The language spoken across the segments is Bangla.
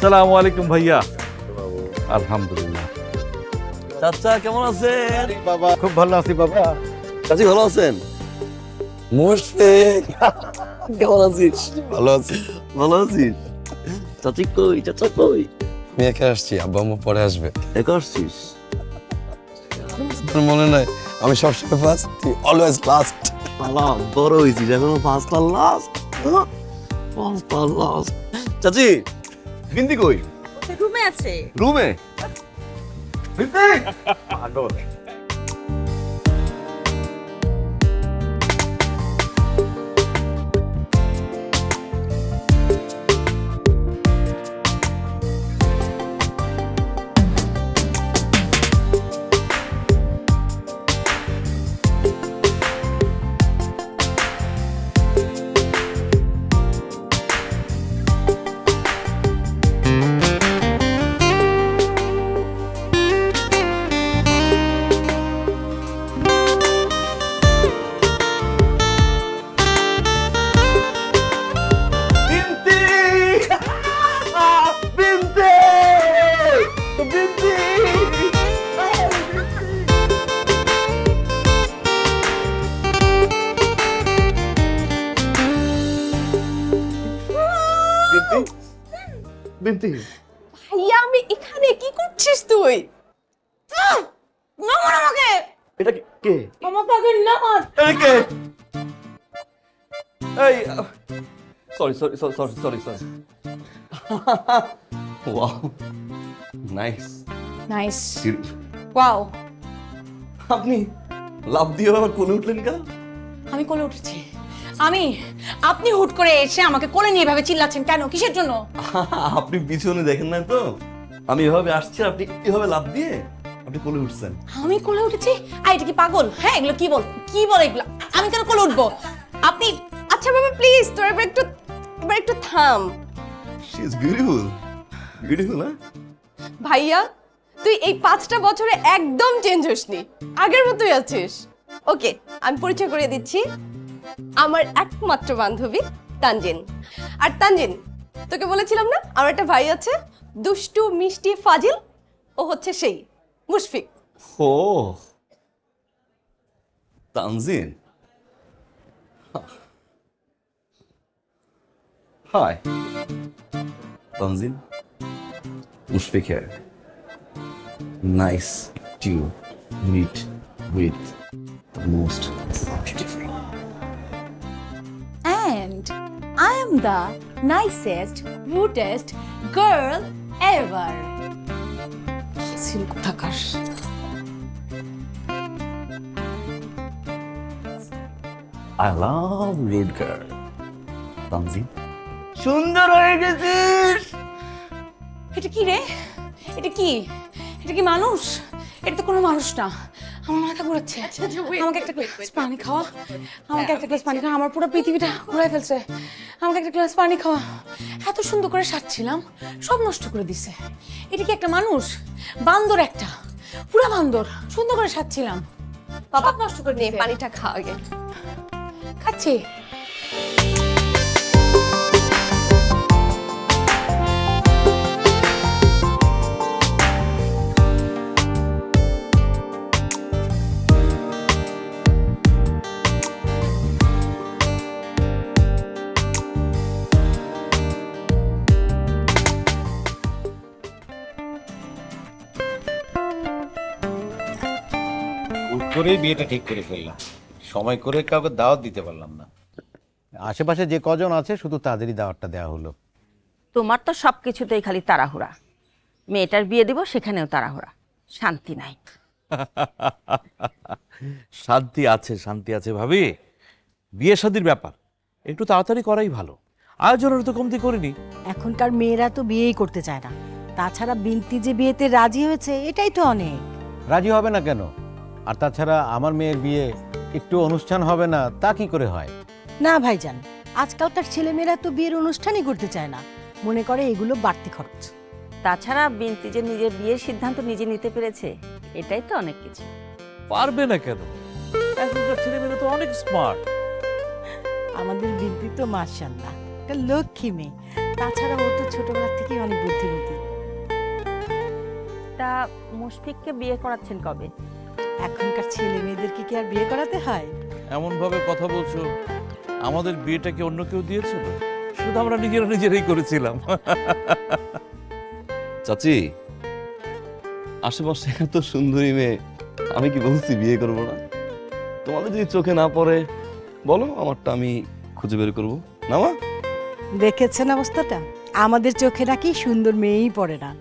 আসসালামু আলাইকুম ভাইয়া। আলহামদুলিল্লাহ। চাচা কেমন আছেন? বাবা খুব ভালো আছি বাবা। চাচি ভালো আছেন? মুশফিক কেমন আছিস? ভালো আছি। ভালো আছিস? চাচি কই? চাচা কই? আমি একা আসছি, আব্বা আম্মা পরে আসবে। একা আসছিস? তোর মনে নাই আমি সবসময় ফার্স্ট, তুই অলওয়েজ লাস্ট। আল্লাহ বড় হয়েছিস এখনো ফার্স্ট আর লাস্ট। ফার্স্ট আর লাস্ট। চাচি বিন্দি কই? রুমে আছে। রুমে? বিন্দি বিন্তি ভাইয়া আমি এখানে, কি করছিস তুই? নমন আমাকে। এটা কে? আমাকে আগে নমন। এই কে? এই sorry sorry sorry sorry sorry. Wow nice nice. Wow. আপনি লাভ দিয়ে আবার কোলে উঠলেন কেন? আমি কোলে উঠেছি। আপনি হুট করে এসে আমাকে কোলে নিয়ে এভাবে চিল্লাচ্ছেন কেন? কিসের জন্য? আপনি পিছনে দেখেন না তো, আমি এভাবে আসছি, আপনি এভাবে লাভ দিয়ে আপনি কোলে উঠছেন। আমি কোলে উঠেছি? এটা কি পাগল? হ্যাঁ এগুলো কি বল এগুলো? আমি কেন কোলে উঠবো? আপনি আচ্ছা বাবা প্লিজ তোর এবার একটু থাম। She is beautiful. বিউটিফুল না? ভাইয়া তুই এই 5টা বছরে একদম চেঞ্জ হসনি, আগের মতোই আছিস। ওকে আমি পরিচয় করে দিচ্ছি, আমার একমাত্র বান্ধবী তানজিন। আর তানজিন তোকে বলেছিলাম না আমার একটা ভাই আছে, দুষ্টু মিষ্টি ফাজিল, ও হচ্ছে সেই মুশফিক। ও Tanzin, hi Tanzin, Mushfiq here. Nice to meet with the most beautiful. And I am the nicest, rudest girl ever. কোথাকার। I love rude girl. Tanjin সুন্দর হয়ে গেছিস। এটা কি রে? এটা কি মানুষ? এটা তো কোনো মানুষ না। আমার মাথা ঘুরাচ্ছে। আমাকে একটা গ্লাস পানি খাওয়া। আমার পুরো পৃথিবীটা ঘুরাই ফেলছে। আমাকে একটা গ্লাস পানি খাওয়া। এত সুন্দর করে সাজছিলাম, সব নষ্ট করে দিছে। এটা কি একটা মানুষ? বান্দর একটা, পুরা বান্দর। সুন্দর করে সাজছিলাম, বাবা নষ্ট করে নিয়ে পানিটা খা আগে। খাচ্ছি। করেই বিয়েটা ঠিক করে ফেললাম, সময় করে কাউকে দাওয়াত দিতে পারলাম না। আশেপাশে যে কজন আছে শুধু তাদেরই দাওয়াতটা দেওয়া হলো। তোমার তো সবকিছুতেই খালি তাড়াহুড়া। মেয়েটার বিয়ে দিব সেখানেও তাড়াহুড়া, শান্তি নাই। শান্তি আছে ভাবি। বিয়ে শাদীর ব্যাপার একটু তাড়াতাড়ি করাই ভালো, আয়োজনের তো কমতি করিনি। এখনকার মেয়েরা তো বিয়েই করতে চায় না, তাছাড়া বিনতি যে বিয়েতে রাজি হয়েছে এটাই তো অনেক। রাজি হবে না কেন? আর তাছাড়া আমার মেয়ের বিয়ে একটু অনুষ্ঠান হবে না তা কি করে হয়? না ভাইজান, আজকালকার ছেলেমেয়েরা তো বিয়ের অনুষ্ঠানই করতে চায় না, মনে করে এগুলো বাড়তি খরচ। তাছাড়া বিনতি যে নিজের বিয়ের সিদ্ধান্ত নিজে নিতে পেরেছে, এটাই তো অনেক কিছু। পারবে না কেন? এখনকার ছেলেমেয়েরা তো অনেক স্মার্ট। আমাদের বিনতি তো মাশাআল্লাহ একটা লক্ষ্মী মেয়ে, তাছাড়া ও তো ছোটবেলা থেকেই অনেক বুদ্ধিমতী। তা মুশফিককে বিয়ে করাচ্ছেন কবে? এখনকার ছেলে মেয়েদেরকে কি আর বিয়ে করাতে হয়? এমন ভাবে কথা বলছো, আমাদের বিয়েটা কি অন্য কেউ দিয়েছিল? শুধু আমরা নিজেরাই করেছিলাম। চাচি, আশেপাশে এত সুন্দরী মেয়ে, আমি কি বলছি বিয়ে করবো না? তোমাদের যদি চোখে না পড়ে বলো, আমারটা আমি খুঁজে বের করবো না মা? দেখেছেন অবস্থাটা? আমাদের চোখে নাকি সুন্দর মেয়েই পড়ে না।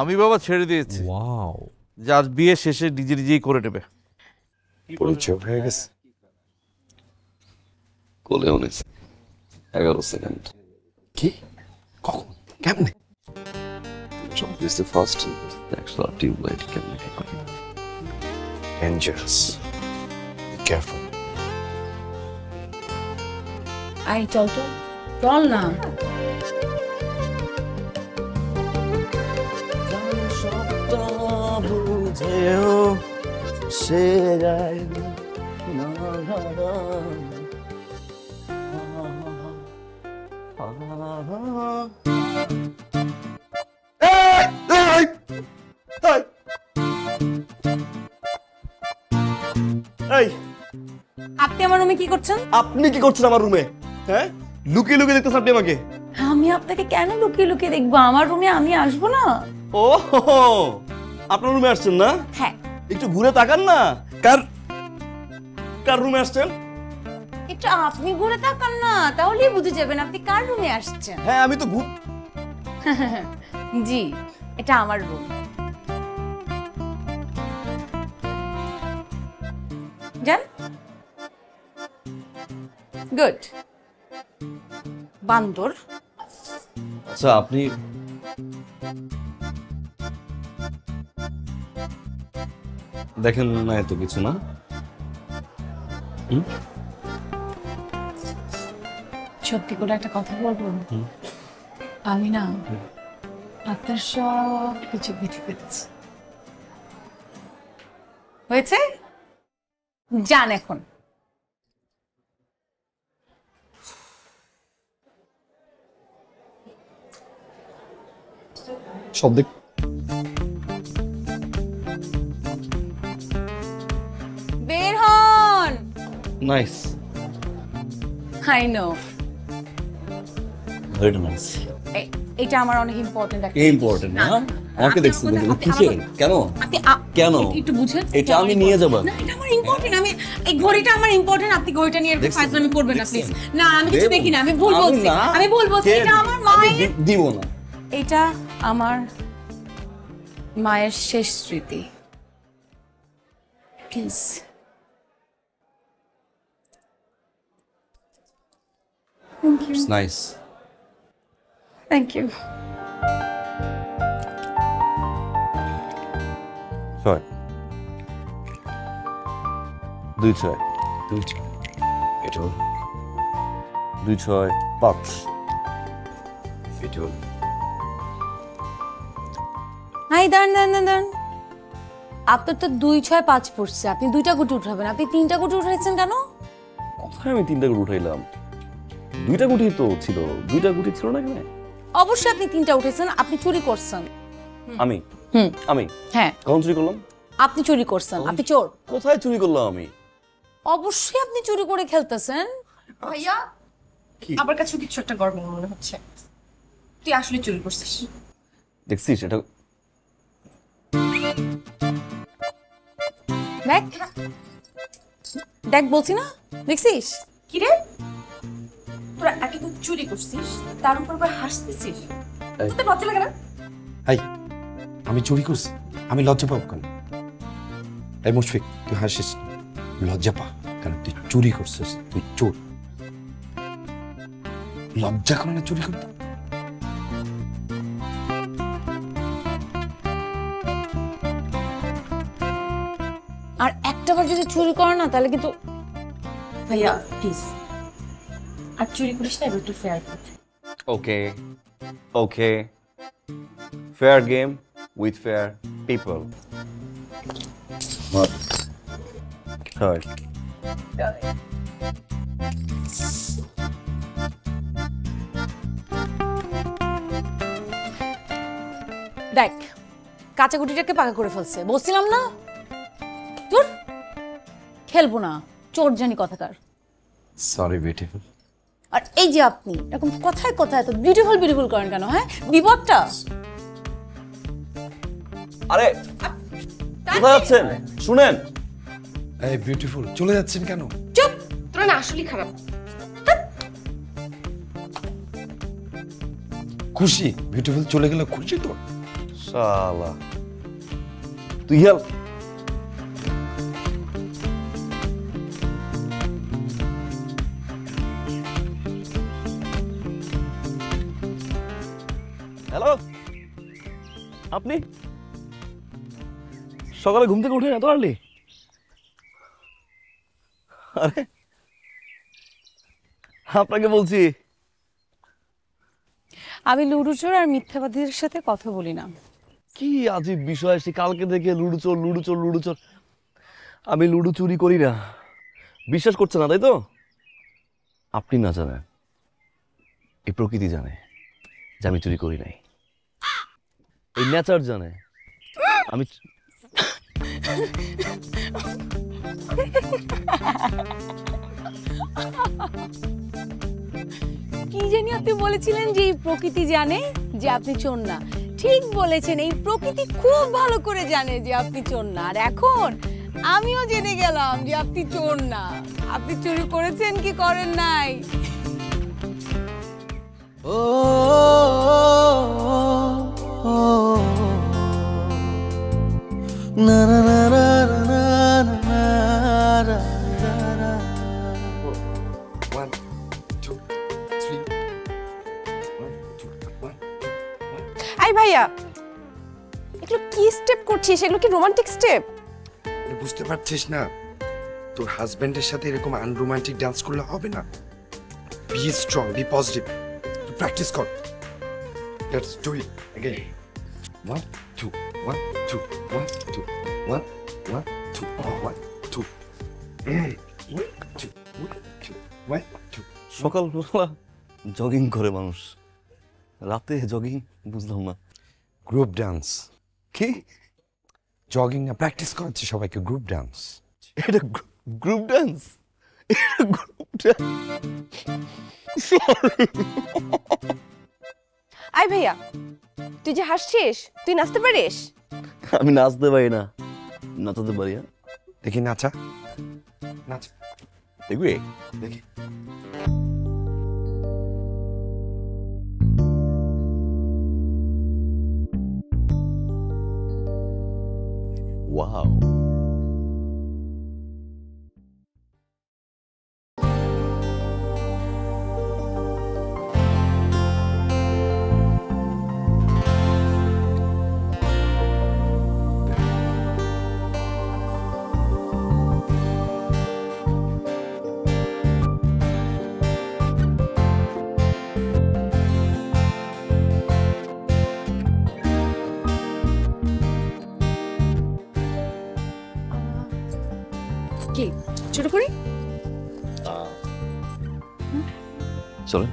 আমি বাবা ছেড়ে দিয়েছি, যে আজ বিয়ে শেষে নিজেই করে নেবে। পরিচয় হয়ে গেছে। কোলে অনেক 11 সেকেন্ড। কি? কখন? কেমনে? This is the first extra tube light can make it. Dangerous. Be careful. I চল তো, চল না। এই, আপনি আমার রুমে কি করছেন? আপনি কি করছেন আমার রুমে? হ্যাঁ, লুকিয়ে লুকিয়ে দেখতেছেন আপনি আমাকে? আমি আপনাকে কেন লুকিয়ে লুকিয়ে দেখবো? আমার রুমে আমি আসবো না? ও, আপনার রুমে আসছেন না? হ্যাঁ। একটু ঘুরে তাকান না, কার রুমে আসছেন? একটু আপনি ঘুরে তাকান না, তাহলেই বুঝে যাবেন আপনি কার রুমে আসছেন। হ্যাঁ, আমি তো জি, এটা আমার রুম। যান। গুড। বান্দর। আচ্ছা, আপনি দেখেন না এত কিছু না? সত্যি করে একটা কথা বলবো, আমি না আপনার সব কিছু বুঝে ফেলেছি। হয়েছে? যান এখন। সব দেখ। বের হন। Nice, I know. Very nice. এটা আমার অনেক ইম্পর্টেন্ট একটা। ইম্পর্টেন্ট না? আমাকে দেখছেন কিসের? কেন? কেন? একটু বুঝেন। এটা আমি নিয়ে যাব না, এটা আমার ইম্পর্টেন্ট। আমি এই ঘড়িটা আমার ইম্পর্টেন্ট। আপনি ঘড়িটা নিয়ে এরকম ফাজলামি করবেন না প্লিজ। না, আমি কিছু দেখি না। আমি ভুল বলছি। আমি ভুল বলছি। এটা আমার মায়ের। দিব না। এটা আমার মায়ের শেষ স্মৃতি। Please. It's nice. Thank you. 6 2 6 2 6 এটা 2 6 5 এটা হাই, দাঁড়ান। আপনার তো 2 6 5 পড়ছে। আপনি 2টা গুটি উঠাবেন। আপনি 3টা গুটি উঠাইছেন কেন? কোথায় আমি 3টা গুটি উঠাইলাম? 2টা গুটি তো ছিল। 2টা গুটি ছিল না কেন? অবশ্যই আপনি 3টা উঠেছেন। আপনি চুরি করছেন। আমি হ্যাঁ, কখন চুরি করলাম? আপনি চুরি করছেন। আপনি চোর। কোথায় চুরি করলাম আমি? অবশ্যই আপনি চুরি করে খেলতেছেন। ভাইয়া, আমার কাছে কিছু একটা গরম মনে হচ্ছে। তুই আসলে চুরি করছিস। দেখছিস এটা? দেখ বলছি না, দেখছিস? কি রে, তোরা একে তো চুরি করছিস, তার উপর আবার হাসতেছিস। তোর লজ্জা লাগে না? হাই, আমি চুরি করছি, আমি লজ্জা পাবো কেন? এই মুশফিক, তুই হাসিস, লজ্জা পা, কারণ তুই চুরি করছিস, তুই চোর। লজ্জা করে না চুরি করতে? আর একটাবার যদি চুরি করে না তাহলে কিন্তু। ভাইয়া প্লিজ আর চুরি করিস না, একটু ফেয়ার করতে। Okay. Fair game with fair people. What? Sorry. দেখ কাঁচা গুটিটাকে পাকা করে ফেলছে, বলছিলাম না তোর খেলবো না, চোর জানি কথাকার। Sorry beautiful. আর এই যে আপনি এরকম কথায় কথায় তো বিউটিফুল বিউটিফুল করেন কেন? হ্যাঁ, বিপদটা। আরে কোথায় যাচ্ছেন? শুনেন। এই বিউটিফুল, চলে যাচ্ছেন কেন? চুপ, তোরা না আসলেই খারাপ। খুশি বিউটিফুল চলে গেলে খুশি তো? শালা তুই হেল। হ্যালো, আপনি সকালে ঘুম থেকে উঠে এত আর্লি? আরে আপনাকে বলছি আমি লুডুচোর আর মিথ্যাবাদীদের সাথে কথা বলি না। কি আজীব বিষয়, সে কালকে থেকে লুডুচোর লুডুচোর লুডুচোর। আমি লুডু চুরি করি না, বিশ্বাস করছে না তাই তো? আপনি না জানেন, এই প্রকৃতি জানে যে আমি চুরি করি নাই, এই নেচার জানে আমি কি জানি আপনি বলেছিলেন যে এই প্রকৃতি জানে যে আপনি চোর না। ঠিক বলেছেন, এই প্রকৃতি খুব ভালো করে জানে যে আপনি চোর না। আর এখন আমিও জেনে গেলাম যে আপনি চোর না। আপনি চুরি করেছেন কি করেন নাই? One, two, three. One, two, one, two, one. I ভাইয়া, এগুলো কি স্টেপ করছিস? এগুলো কি রোমান্টিক স্টেপ? বুঝতে পারছিস না? তোর হাজবেন্ডের সাথে এরকম আনরোমান্টিক ডান্স করলে হবে না। Be strong, be positive. তুই প্র্যাকটিস কর। Let's do it again. 1 2 1 2 1 2 1 1 2 1 2 1 2। সকালবেলা জগিং করে মানুষ, রাতে জগিং বুঝলাম না। Group dance. কি জগিং না, প্র্যাকটিস করাচ্ছি সবাইকে গ্রুপ ডান্স। এটা group dance? Group dance? I ভাইয়া, তুই যে হাসছিস, তুই নাচতে পারিস? আমি নাচতে পারি না, নাচাতে পারি। হ্যাঁ দেখি নাচা, নাচ দেখবি? দেখি। ওয়াও, কি ছোট করি? চলেন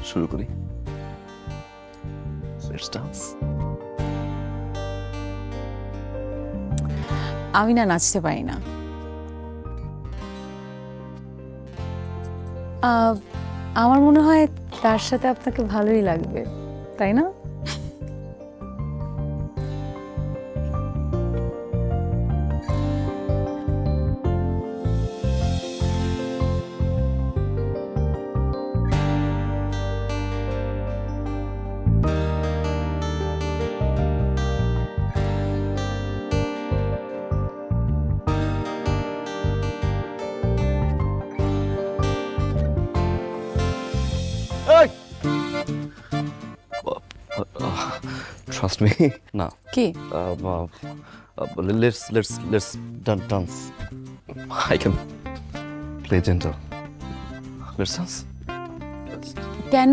শুরু করি। Let's dance. আমি না নাচতে পারি না। আমার মনে হয় তার সাথে আপনাকে ভালোই লাগবে, তাই না? Trust me. না। কি? Let's dance. I can play gentle. Let's dance. কেন?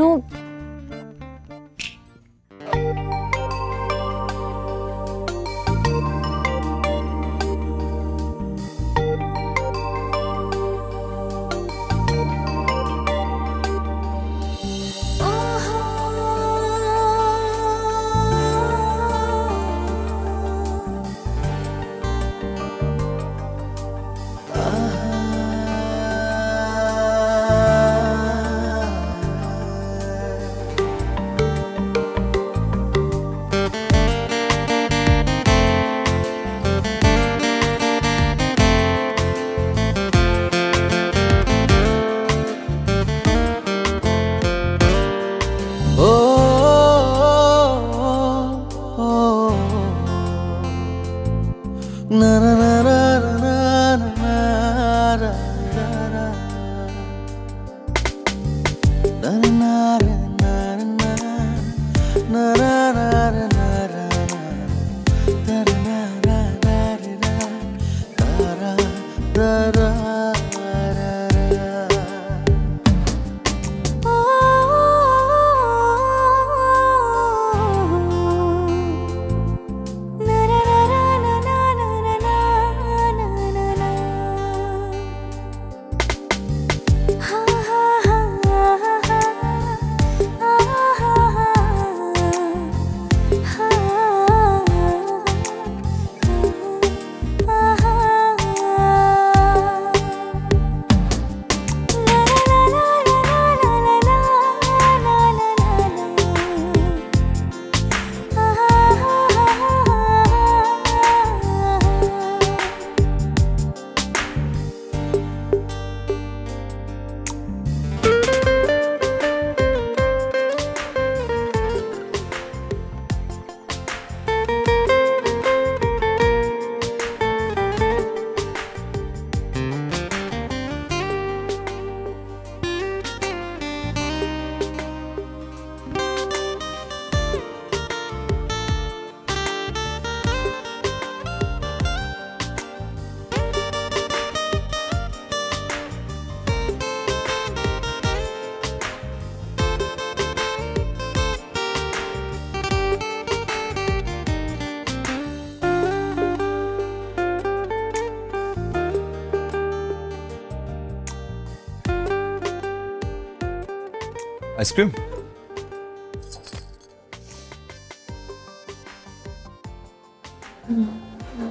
আইসক্রিম?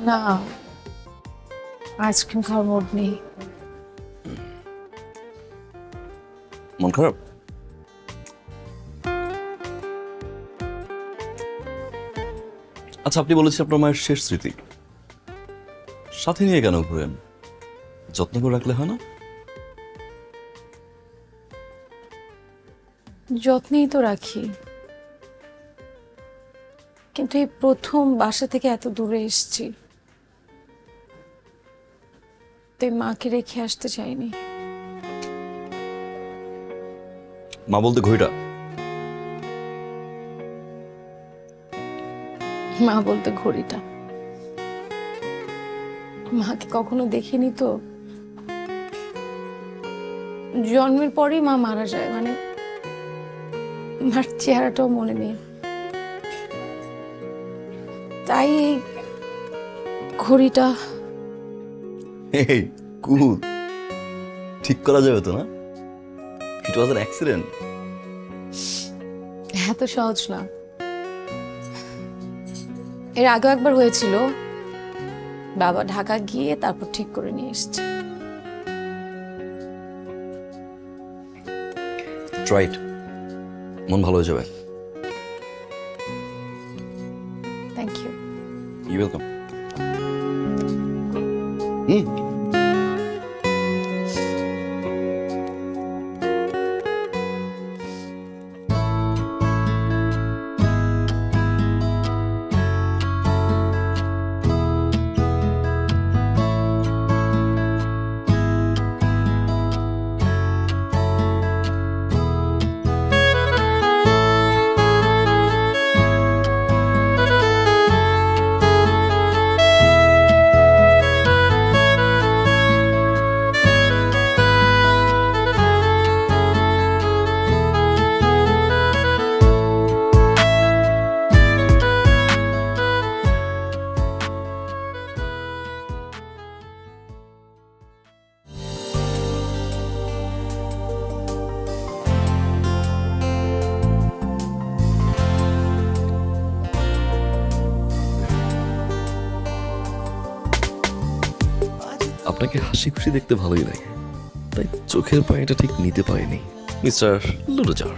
না, আইসক্রিম খাওয়ার মুড নেই। মন খারাপ? আচ্ছা, আপনি বলেছেন আপনার মায়ের শেষ স্মৃতি, সাথে নিয়ে কেন ঘুরেন? যত্ন করে রাখলে হয় না? যত্নেই তো রাখি, কিন্তু এই প্রথম বাসা থেকে এত দূরে এসেছি, তাই মাকে রেখে আসতে চাইনি। মা বলতে ঘড়িটা? মা বলতে ঘড়িটা। মাকে কখনো দেখিনি তো, জন্মের পরেই মা মারা যায়, মানে মার চেহারাটাও মনে নেই, তাই এই ঘড়িটা। এই কুল, ঠিক করা যাবে তো না? ইট ওয়াজ অ্যান অ্যাক্সিডেন্ট। এত সহজ না। এর আগেও একবার হয়েছিল, বাবা ঢাকা গিয়ে তারপর ঠিক করে নিয়ে এসছে। রাইট, মন ভালো হয়ে যাবে। Thank you. You welcome. আপনাকে হাসি খুশি দেখতে ভালোই লাগে, তাই চোখের পানিটা ঠিক নিতে পারিনি মিস্টার লুডোজার।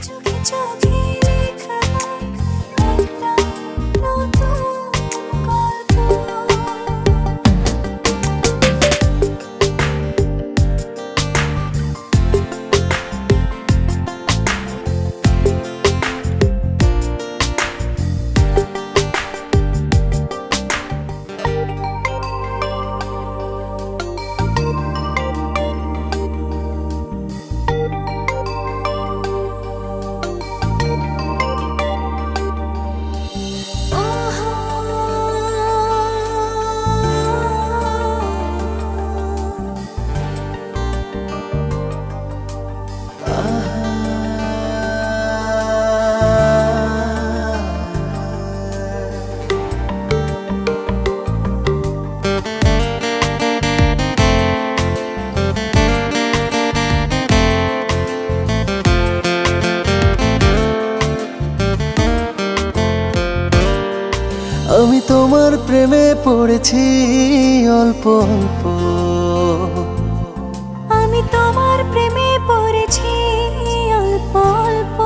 আমি তোমার প্রেমে পড়েছি অল্প অল্প, আমি তোমার প্রেমে পড়েছি অল্প অল্প,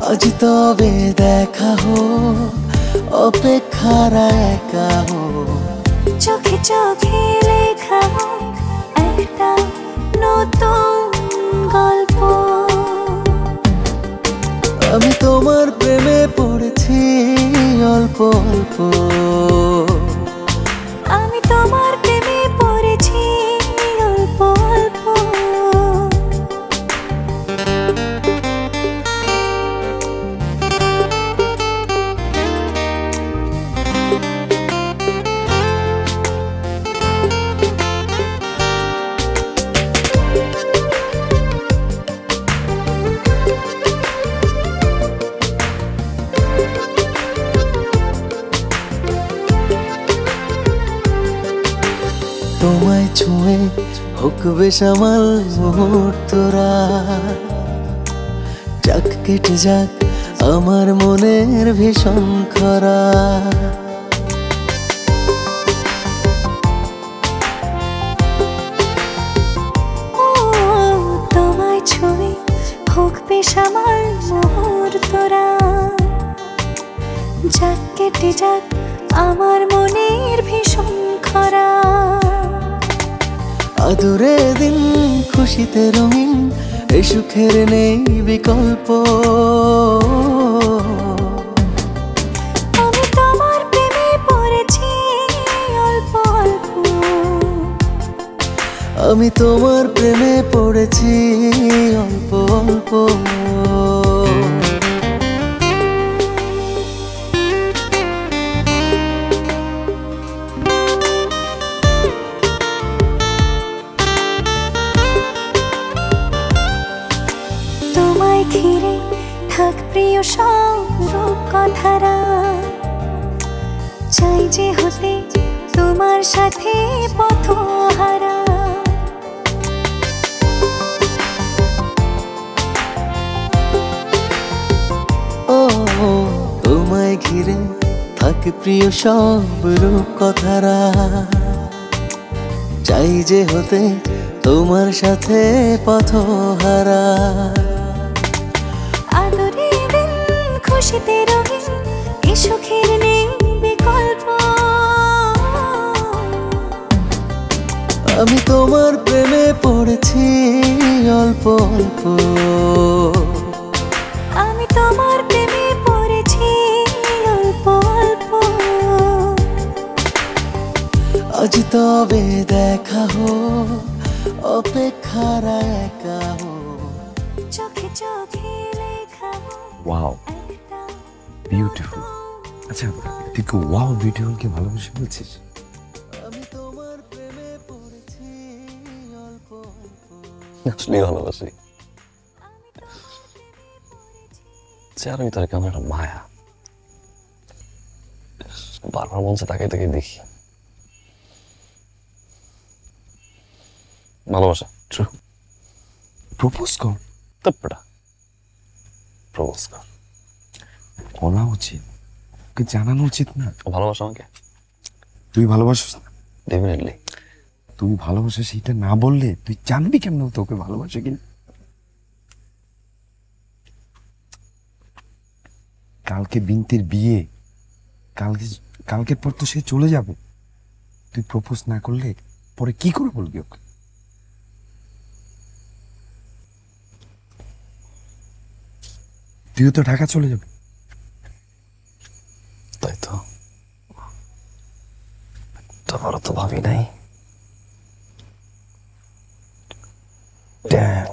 আজ তবে দেখা হোক, অপেক্ষার একা হোক, চোখে চোখে লেখা একটা নতুন গল্প। আমি তোমার প্রেমে পড়েছি অল্প অল্প, আমি তোমার প্রেমে পড়েছি অল্প অল্প। হোক বেসামাল মুহূর্তরা, যাক কেটে যাক আমার মনের ভীষণ খরা। ও তোমায় ছুঁয়ে হোক বেসামাল মুহূর্তরা, যাক কেটে যাক আমার মনের ভীষণ খরা। আদুরে দিন খুশিতে রঙিন, এ সুখের নেই বিকল্প। আমি তোমার প্রেমে পড়েছি অল্প অল্প, আমি তোমার প্রেমে পড়েছি অল্প অল্প। তোমায় ঘিরে থাক প্রিয় সব রূপকথারা, চাই যে হতে তোমার সাথে পথহারা। ও তোমায় ঘিরে থাকে প্রিয় সব রূপ কথারা, চাই যে হতে তোমার সাথে পথহারা। আদরে দিন খুশিতে রঙিন, এ সুখের নেই বিকল্প। আমি তোমার প্রেমে পড়েছি অল্প অল্প, আমি তোমার প্রেমে পড়েছি অল্প অল্প। আজ তবে দেখা হোক, অপেক্ষার একা হোক। চোখে চোখে লেখা ওয়াও বিউটিফুল। আচ্ছা তুই কি ওয়াও বিউটিফুল কে ভালোবেসে বলছিস? আমি তোমার প্রেমে পড়েছি অল্প অল্প। আসলেই ভালোবাসি। চেহারা তার কেমন একটা মায়া, বারবার মঞ্চে তাকাই তাকাই দেখি। ভালোবাসা ট্রু। প্রপোজ কর। তপ্পটা প্রপোজ কর। বলা উচিত, ওকে জানানো উচিত না? ভালোবাসা আমাকে? তুই ভালোবাসিস না? ডেফিনেটলি। তুই ভালোবাসা সেইটা না বললে তুই জানবি কেমন তোকে ভালোবাসে কিনা? কালকে বিনতির বিয়ে, কালকের পর তো সে চলে যাবে। তুই প্রপোজ না করলে পরে কি করে বলবি ওকে? তুইও তো ঢাকা চলে যাবে। তাই তো, তোমারও তো ভাবি নাই। Damn.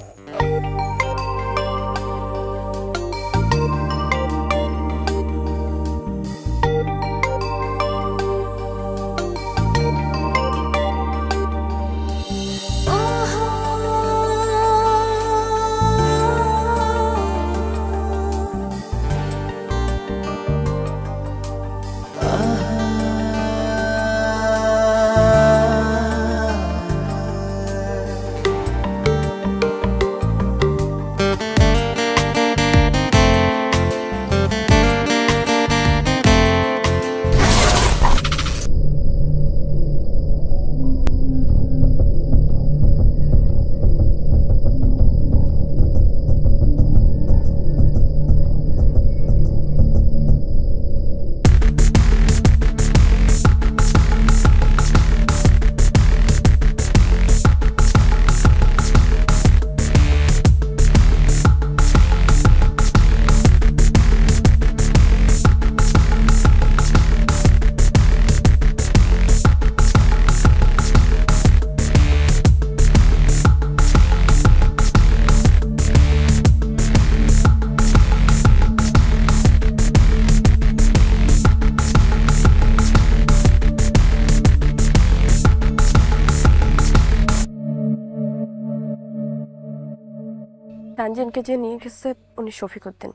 তানজিনকে যে নিয়ে গেছে উনি শফিকুদ্দিন,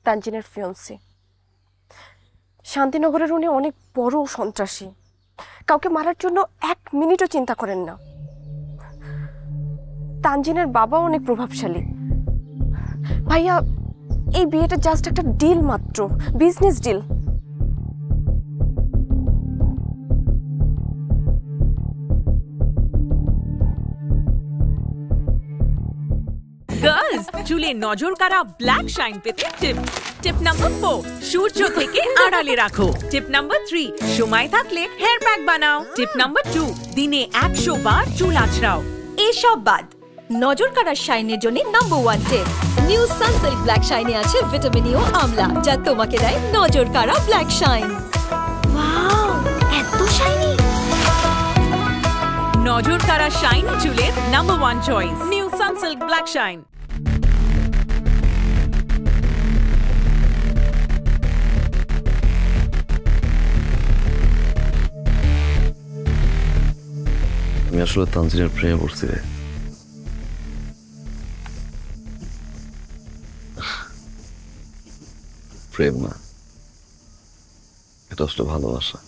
তানজিনের ফিয়ন্সি। শান্তিনগরের উনি অনেক বড় সন্ত্রাসী, কাউকে মারার জন্য 1 মিনিটও চিন্তা করেন না। তানজিনের বাবা অনেক প্রভাবশালী। ভাইয়া, এই বিয়েটা জাস্ট একটা ডিল মাত্র, বিজনেস ডিল। গার্লস, চুলে নজর কাড়া ব্ল্যাক শাইন পেতে টিপস। টিপ নাম্বার 4, সূর্য থেকে আড়ালে রাখো। টিপ নাম্বার 3, সময় থাকলে হেয়ার প্যাক বানাও। টিপ নাম্বার 2, দিনে 100 বার চুল আঁচড়াও। এসব বাদ, নজর কাড়ার শাইনের জন্য নাম্বার 1 টিপ, নিউ সানসিল্ক ব্ল্যাক শাইনে আছে ভিটামিন ই ও আমলা, যা তোমাকে দেয় নজর কাড়া ব্ল্যাক শাইন। ওয়াও, এত শাইনি! নজর কাড়া শাইন চুলের number 1 choice, new Sunsilk black shine. আমি আসলে তানজিনের প্রেমে পড়ছি রে। প্রেম না, এটা আসলে ভালোবাসা।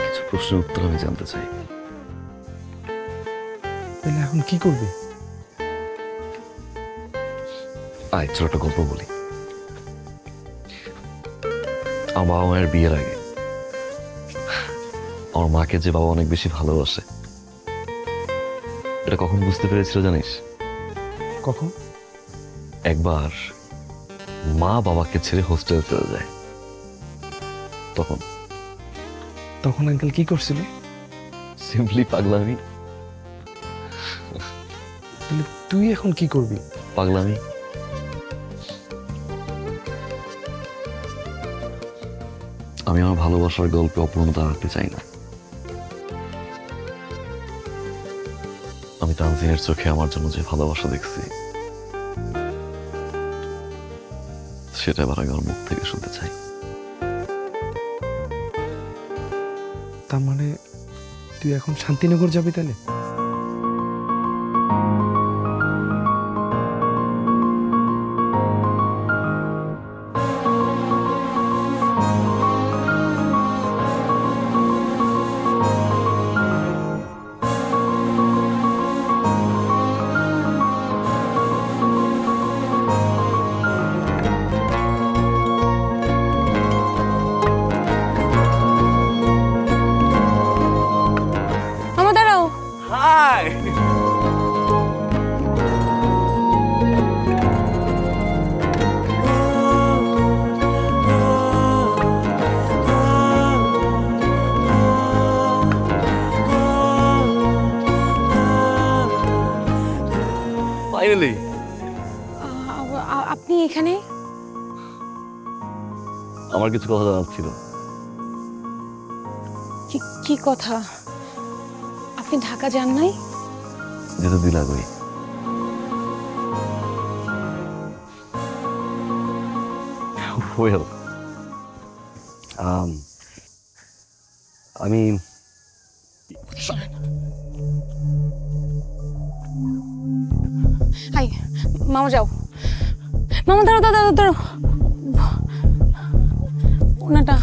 কিছু প্রশ্নের উত্তর আমি জানতে চাই। তাহলে এখন কি করবি? আয় চল একটা গল্প বলি। আমার বাবা মায়ের বিয়ের আগে আমার মাকে যে বাবা অনেক বেশি ভালোবাসে, এটা কখন বুঝতে পেরেছিল জানিস? কখন? একবার মা বাবাকে ছেড়ে হোস্টেলে চলে যায়। তখন আঙ্কেল কি করছিল? সিম্পলি পাগলামি। তাহলে তুই এখন কি করবি? পাগলামি। আমি আমার ভালোবাসার গল্পে অপূর্ণতা রাখতে চাই না। আমি তানজিনের চোখে আমার জন্য যে ভালোবাসা দেখছি, সেটা এবার আগে আমার মুখ থেকে শুনতে চাই। তার মানে তুই এখন শান্তিনগর যাবি তাহলে? আপনি এখানে? আমার কিছু কথা জানার ছিল। কি কথা? আপনি ঢাকা যান নাই? যেতে দিলা কই? আমি হাই মামা, যাও মামা, দাঁড়াও দাঁড়াও দাঁড়াও, ওনাটা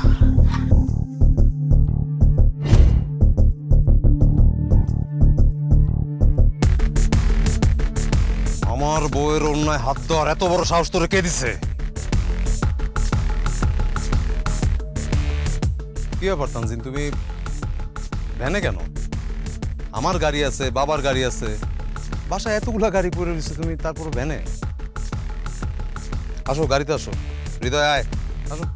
আমার বউয়ের অন্যায় হাত দেওয়ার এত বড় সাহস তোরে কে দিছে? কি ব্যাপার তানজিন, তুমি ভ্যানে কেন? আমার গাড়ি আছে, বাবার গাড়ি আছে, বাসায় এতগুলা গাড়ি পড়ে রয়েছে, তুমি তারপর ভ্যানে? আসো গাড়িতে আসো, হৃদয় আয়, আসো।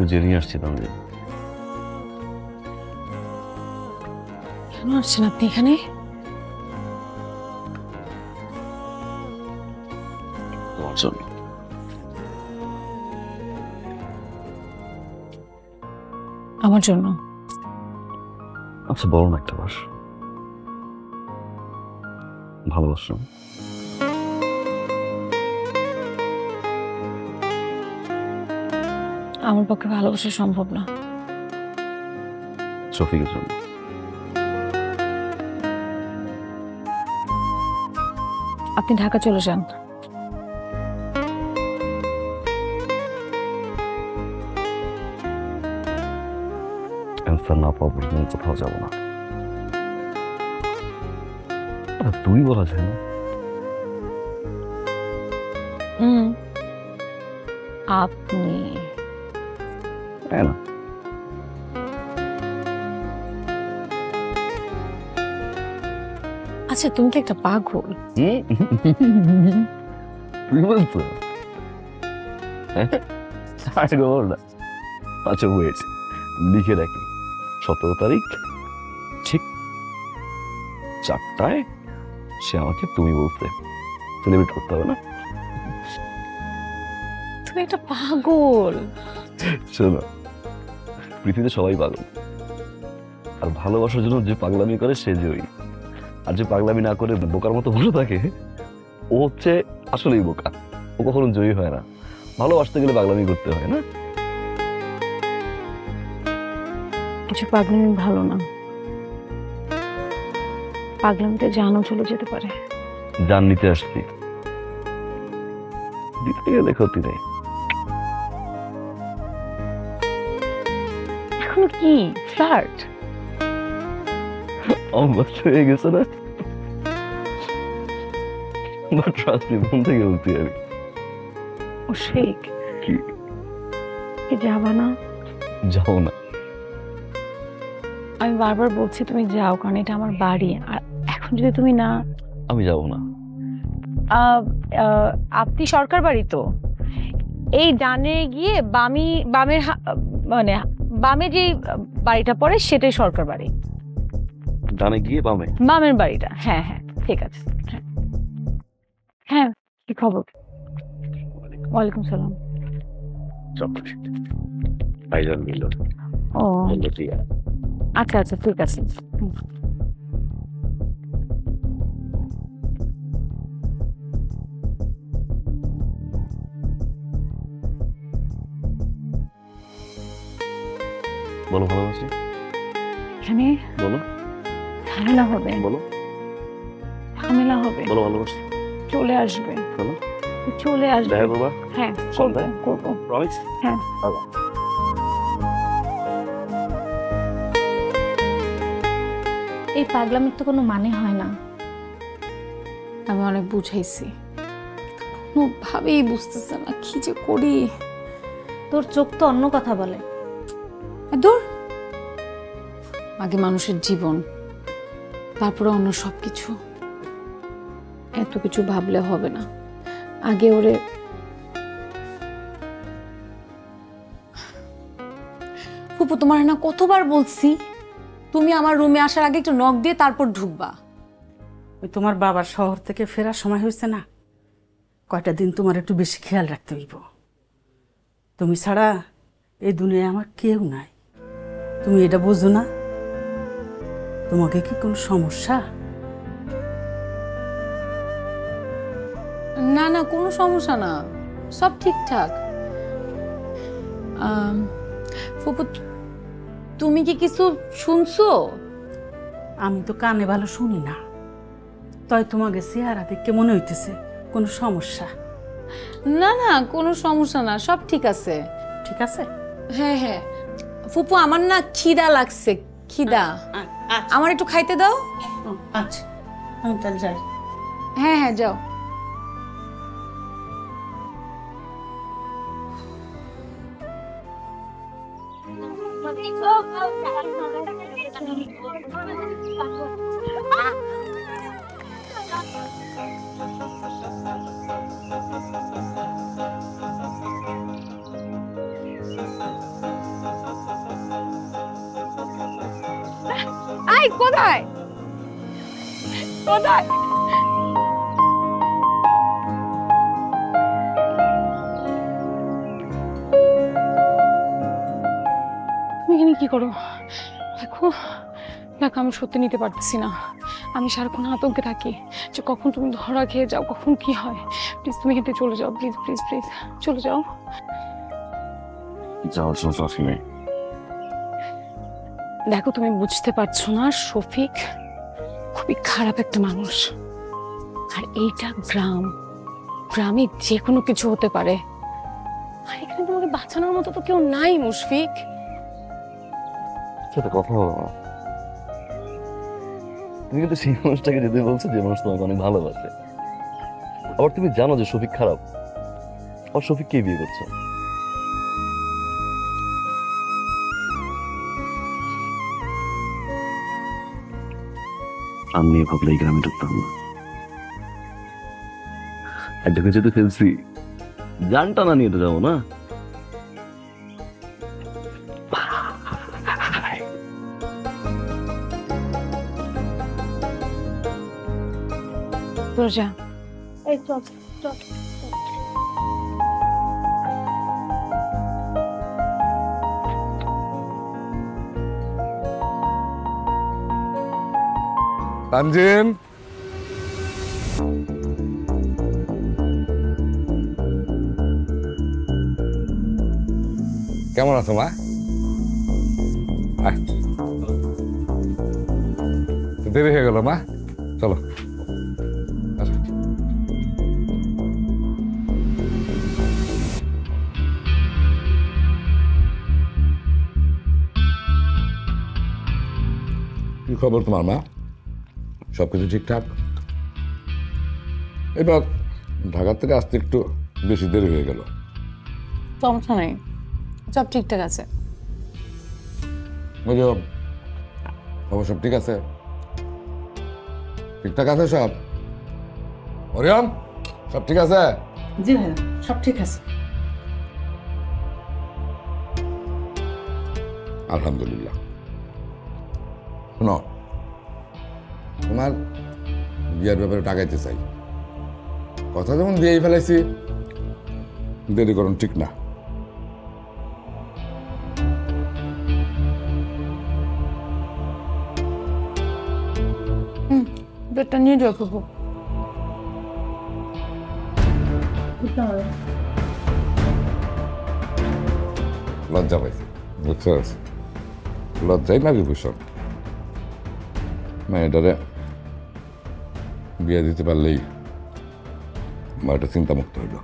কিছু জেনে আসছি তানজিন। কেন আসছেন আপনি এখানে? তোমার জন্য। আমার জন্য? আচ্ছা বলো না একটা বার, ভালোবাসো? আমার পক্ষে ভালোবাসা সম্ভব না। শফিকের জন্য। আপনি ঢাকা চলে যান। অ্যান্সার না পাওয়া পর্যন্ত কোথাও যাবো না। তুই বলা যায় না? আপনি না আচ্ছা, তুমি তো একটা পাগল। তুই বলতো? আচ্ছা ওয়েট, লিখে রাখি 17 তারিখ ঠিক 4টায় সে আমাকে তুমি বলতে। সেলিব্রেট করতে হবে না? তুমি একটা পাগল। শোনো, পৃথিবীতে সবাই পাগল, আর ভালোবাসার জন্য যে পাগলামি করে সে জয়ী, আর যে পাগলামি না করে বোকার মতো বসে থাকে ও হচ্ছে আসলেই বোকা। ও কখনো জয়ী হয় না। ভালোবাসতে গেলে পাগলামি করতে হয় না? কিছু পাগলামি ভালো না, পাগলামিতে জানও চলে যেতে পারে। জান নিতে আসছি, দিতে গেলে ক্ষতি নেই। এখন কি ফ্লার্ট? অভ্যাস হয়ে গেছে না? ট্রাস্ট মি, মন থেকে বলতে আমি। ও শেখ, কি যাবা না? যাও না। আমি বারবার বলছি তুমি যাও, কারণ এটা আমার বাড়ি। আর এখন যদি তুমি না। আমি যাবো না। আপনি সরকার বাড়ি তো, এই ডানে গিয়ে বামের মানে বামে যে বাড়িটা পড়ে সেটাই সরকার বাড়ি। ডানে গিয়ে বামে? বামের বাড়িটা। হ্যাঁ হ্যাঁ ঠিক আছে। হ্যাঁ হ্যাঁ, কি খবর? ওয়ালাইকুম সালাম। ও আচ্ছা আচ্ছা ঠিক আছে। বলো ভালোবাসি। এখানে বলো। ঝামেলা হবে। বলো। ঝামেলা হবে। বলো ভালোবাসি। চলে আসবে। বলো। চলে আসবে। দেখা করবা? হ্যাঁ করবো। প্রমিস? হ্যাঁ। এই পাগলামির তো কোনো মানে হয় না। আমি অনেক বুঝাইছি, কোনোভাবেই বুঝতেছে না কি যে করি। তোর চোখ তো অন্য কথা বলে। দূর, আগে মানুষের জীবন, তারপরে অন্য সবকিছু। এত কিছু ভাবলে হবে না, আগে ওরে। ফুপু, তোমার না কতবার বলছি তুমি আমার রুমে আসার আগে একটু নক দিয়ে তারপর ঢুকবা। ওই তোমার বাবার শহর থেকে ফেরার সময় হয়েছে না, কয়টা দিন তোমার একটু বেশি খেয়াল রাখতে হইব। তুমি ছাড়া এই দুনিয়ায় আমার কেউ নাই। তুমি এটা বোঝো না? তোমাকে কি কোনো সমস্যা? না না, কোনো সমস্যা না, সব ঠিকঠাক। ফুপু, তুমি কি কিছু শুনছো? আমি তো কানে ভালো শুনি না, তাই তোমাকে চেহারা দেখে মনে হইতেছে কোনো সমস্যা। না না, কোনো সমস্যা না, সব ঠিক আছে। ঠিক আছে? হ্যাঁ হ্যাঁ। ফুপু, আমার না খিদা লাগছে, খিদা। আমার একটু খাইতে দাও। আচ্ছা, আমি তাহলে যাই। হ্যাঁ হ্যাঁ যাও। এই কোথায় কোথায়? তুমি এখানে কি করো? দেখো দেখো, আমি সত্যি নিতে পারতেছি না। আমি সারাক্ষণ আতঙ্কে থাকি যে কখন তুমি ধরা খেয়ে যাও, কখন কি হয়। প্লিজ তুমি এখান থেকে চলে যাও, প্লিজ প্লিজ প্লিজ চলে যাও। যাওয়ার জন্য আসি নাই। দেখো তুমি বুঝতে পারছো না, শফিক খুবই খারাপ একটা মানুষ। আর এইটা গ্রাম, গ্রামে যে কোনো কিছু হতে পারে। আর এখানে তোমাকে বাঁচানোর মতো তো কেউ নাই মুশফিক। সেটা কথা বলো না। তুমি কিন্তু সেই মানুষটাকে যেতে বলছো যে মানুষ তোমাকে অনেক ভালোবাসে। আবার তুমি জানো যে শফিক খারাপ, আর শফিককে বিয়ে করছো। আমি ভাবলে এই গ্রামে ঢুকতাম না। একটাকে যেতে ফেলছি, জানটা না নিয়ে তো যাবো না। যা এই চল চল। তানজিন, কেমন আছো মা? দেরি হয়ে গেল মা, চলো। কি খবর তোমার মা? সবকিছু ঠিকঠাক? এবার ঢাকা থেকে আসতে একটু বেশি দেরি হয়ে গেল। সমস্যা নেই, সব ঠিকঠাক আছে। সব ঠিক আছে? ঠিকঠাক আছে সব? মরিয়ম, সব ঠিক আছে? জি ভাইয়া, সব ঠিক আছে। আলহামদুলিল্লাহ। শোনো, তোমার বিয়ের ব্যাপারে টাকাইতে চাই। কথা যেমন দিয়েই ফেলাইছি, দেরি করুন ঠিক না। বেডটা নিয়ে যাও খুব। লজ্জা পাইছি, বুঝছো? লজ্জাই না বিভূষণ। মেয়েটারে বিয়ে দিতে পারলেই আমার একটা চিন্তামুক্ত হইল।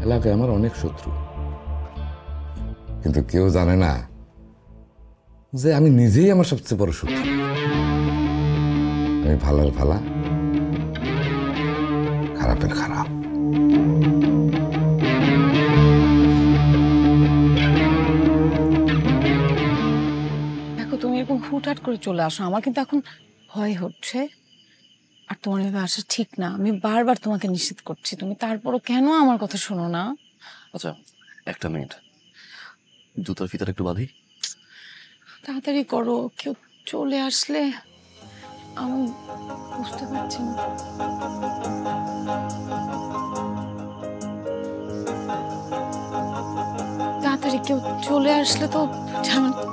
এলাকায় আমার অনেক শত্রু, কিন্তু কেউ জানে না যে আমি নিজেই আমার সবচেয়ে বড় শত্রু। আমি ভালোর ভালা, খারাপের খারাপ। দেখো তুমি এরকম হুটহাট করে চলে আসো, আমার কিন্তু এখন ভয় হচ্ছে। আর তোমার এভাবে আসা ঠিক না। আমি বারবার তোমাকে নিষেধ করছি, তুমি তারপরও কেন আমার কথা শোনো না? আচ্ছা একটা মিনিট, জুতার ফিতাটা একটু বাঁধি। তাড়াতাড়ি করো, কেউ চলে আসলে আমি বুঝতে পারছি না। তাড়াতাড়ি কেউ চলে আসলে তো ঝামেলা।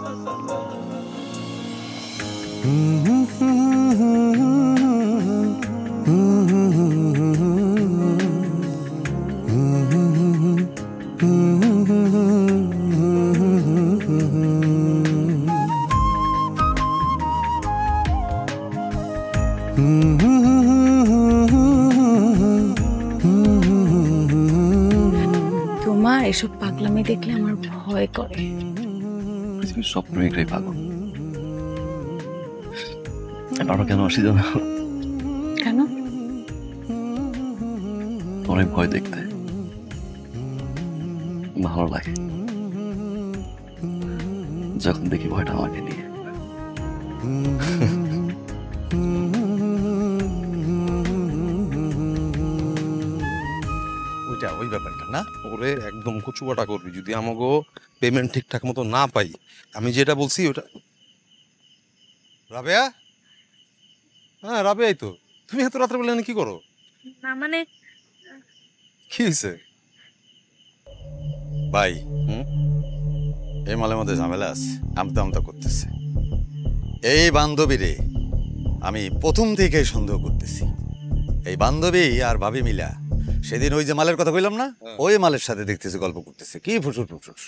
তোমার এসব পাগলামি দেখলে আমার ভয় করে। পৃথিবীর স্বপ্ন এটাই পাগল। বাবা কেন আসি জানো? কেন? অনেক ভয় দেখতে ভালো লাগে, যখন দেখি ভয়টা আমাকে নিয়ে। ওই ওইটা ওই ব্যাপারটা না? ওরে একদম কচুবাটা করবি যদি আমাকে পেমেন্ট ঠিকঠাক মতো না পাই। আমি যেটা বলছি ওটা। রাবেয়া, হ্যাঁ রাবেয়াই তো। তুমি এত রাত্রে বলে কি করো? না মানে কি হয়েছে ভাই? এই মালের মধ্যে ঝামেলা আছে, আমতা আমতা করতেছে। এই বান্ধবীরে আমি প্রথম থেকেই সন্দেহ করতেছি। এই বান্ধবী আর ভাবি মিলা সেদিন ওই যে মালের কথা কইলাম না, ওই মালের সাথে দেখতেছি গল্প করতেছে, কি ফুসুর ফুসুর।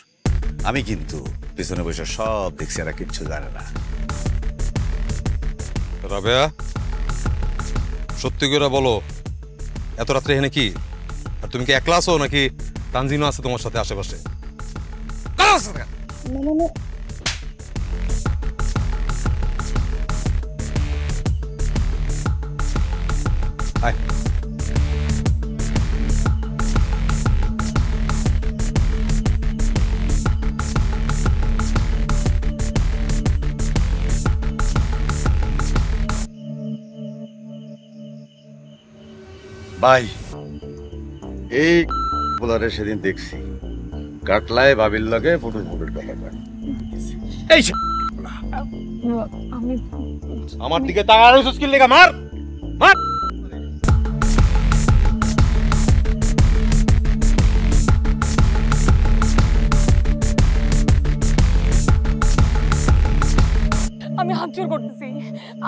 আমি কিন্তু পিছনে বসে সব দেখছি, এরা কিচ্ছু জানে না। রাবেয়া, সত্যি করে বলো, এত রাত্রে এখানে কি? আর তুমি কি একলা আছো নাকি তানজিনও আছে তোমার সাথে আশেপাশে? আয়। ভাই, এই পোলারে সেদিন দেখছি কাটলায় ভাবির লাগে ফুটুর ফুটুর কথা কয়। এই আমি আমার দিকে তাকার হইছস কি লেগা? মার মার। আমি হাত জোর করতেছি,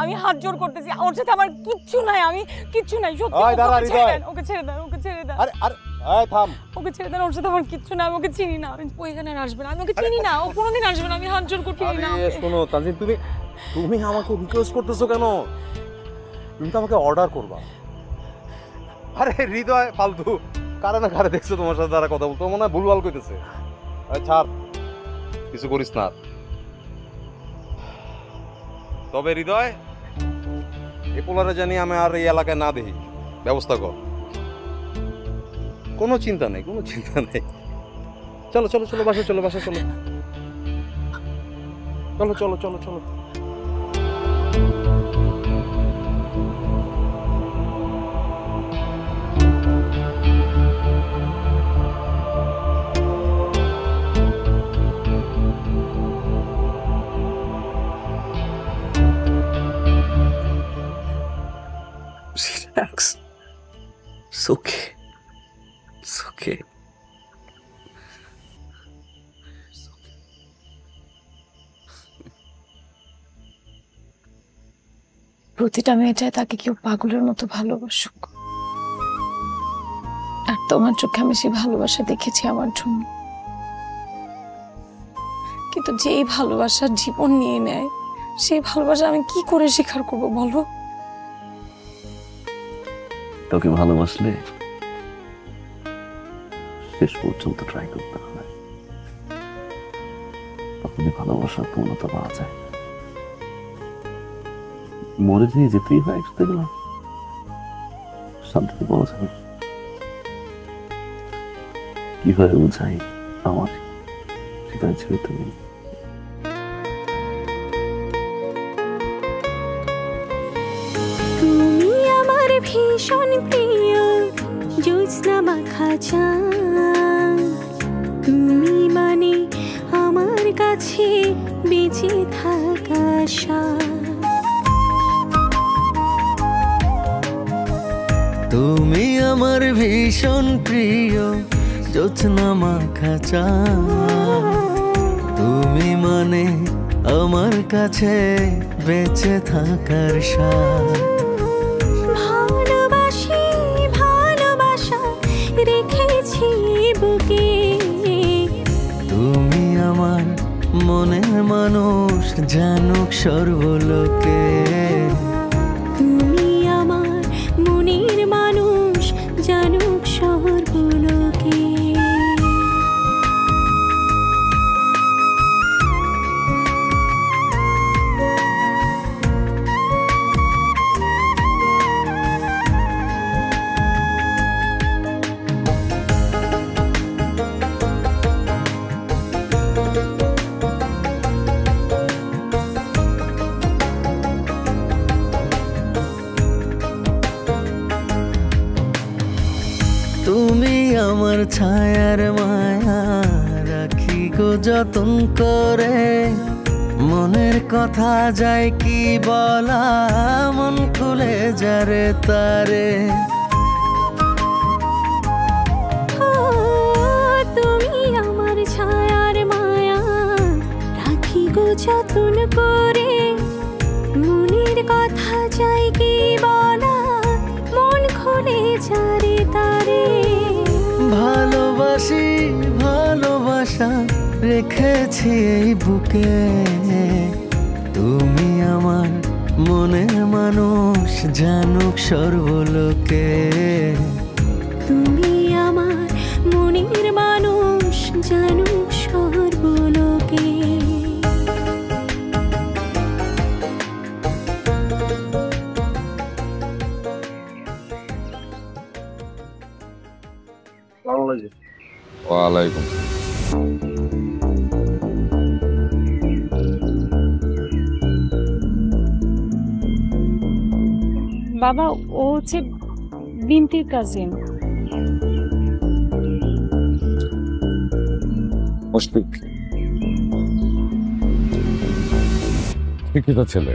আমি হাত জোর করতেছি, ওর সাথে আমার কিচ্ছু নাই, আমি কিচ্ছু নাই, সত্যি। ওই দাঁড়া, হৃদয়। ওকে ছেড়ে দেন, ওকে ছেড়ে দেন। আরে আরে এই থাম। ওকে ছেড়ে দেন, ওর সাথে আমার কিচ্ছু না, আমি ওকে চিনি না, ও এখানে আর আসবে না, আমি ওকে চিনি না, ও কোনোদিন আসবে না, আমি হাত জোর করতে না। আরে শোনো তানজিন, তুমি আমাকে রিকোয়েস্ট করতেছো কেন? তুমি তো আমাকে অর্ডার করবা। আরে হৃদয় ফালতু কারে না কারে দেখছো তোমার সাথে তারা কথা বলতো, মনে হয় ভুলভাল কইতেছে। আরে ছাড়, কিছু করিস না। তবে হৃদয়, এই পোলারে জানি আমি আর এই এলাকায় না দেখি, ব্যবস্থা কর। কোনো চিন্তা নেই, কোনো চিন্তা নেই। চলো চলো চলো, বাসা চলো, বাসা চলো, চলো চলো চলো চলো। Relax. It's okay. It's okay. প্রতিটা মেয়ে চায় তাকে কেউ পাগলের মতো ভালোবাসুক, আর তোমার চোখে আমি সেই ভালোবাসা দেখেছি আমার জন্য। কিন্তু যেই ভালোবাসা জীবন নিয়ে নেয়, সেই ভালোবাসা আমি কি করে স্বীকার করবো বলো? তোকে ভালোবাসলে শেষ পর্যন্ত ট্রাই করতে হবে, তখনই ভালোবাসার পূর্ণতা পাওয়া যায়। মরে দিয়ে যেতেই হয় একসাথে গেলাম, শান্তিতে বলা যাবে কিভাবে বুঝাই আমার হৃদয় ছেড়ে তুমি। তুমি আমার ভীষণ প্রিয় জ্যোৎস্না মাখা চাঁদ, তুমি মানে আমার কাছে বেঁচে থাকা সাথ। তুমি আমার ভীষণ প্রিয় জ্যোৎস্না মাখা চাঁদ, তুমি মানে আমার কাছে বেঁচে থাকার সাথ। ভালোবাসি ভালোবাসা রেখেছি বুকে, তুমি আমার মনের মানুষ জানুক সর্বলোকে। তুমি আমার মনের মানুষ জানুক সর্বলোকে। ছায়ার মায়া রাখি গো যতন করে, মনের কথা যায় কি বলা, মন খুলে যারে তারে। তুমি আমার ছায়ার মায়া রাখি গো যতন করে, মনের কথা যায় কি বলা, মন খুলে যারে তারে। ভালোবাসি ভালোবাসা রেখেছি এই বুকে, তুমি আমার মনের মানুষ জানুক সর্বলোকে। তুমি আমার মনের মানুষ জানুক সর্বলোকে। ওয়ালাইকুম। বাবা ও হচ্ছে বিনতির কাজিন। মুশফিক শিক্ষিত ছেলে,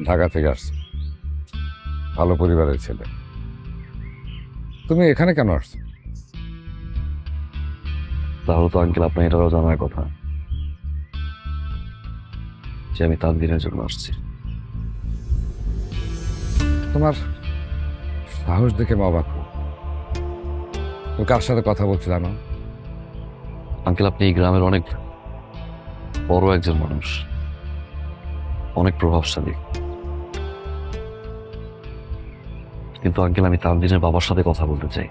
ঢাকা থেকে আসছে, ভালো পরিবারের ছেলে। তুমি এখানে কেন আসছো? তাহলে তো আঙ্কেল আপনার এটাও জানার কথা যে আমি তানভীরের জন্য আসছি। তোমার সাহস দেখে মা অবাক। তো কার সাথে কথা বলছো জানো? আঙ্কেল আপনি এই গ্রামের অনেক বড় একজন মানুষ, অনেক প্রভাবশালী, কিন্তু আঙ্কেল আমি তানভীরের বাবার সাথে কথা বলতে চাই।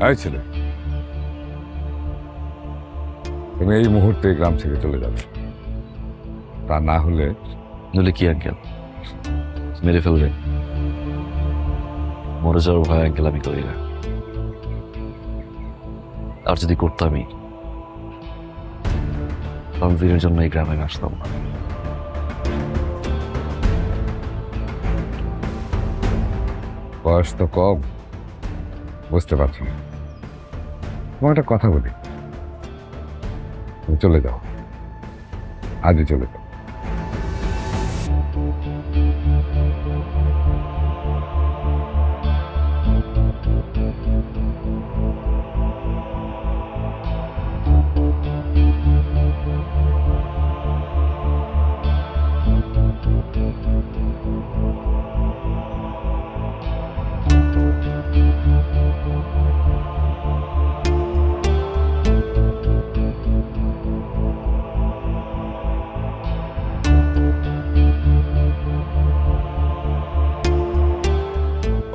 এই ছেলে, তুমি এই মুহূর্তে গ্রাম ছেড়ে চলে যাবে, তা না হলে কি আঙ্কেল মেরে ফেলবে? মরে যাওয়ার ভয় আঙ্কেল আমি করি না, আর যদি করতামই তানভীরের জন্য এই গ্রামে আসতাম না। বয়স তো কম, বুঝতে পারছো না। তোমার একটা কথা বলি, তুমি চলে যাও, আজই চলে যাও।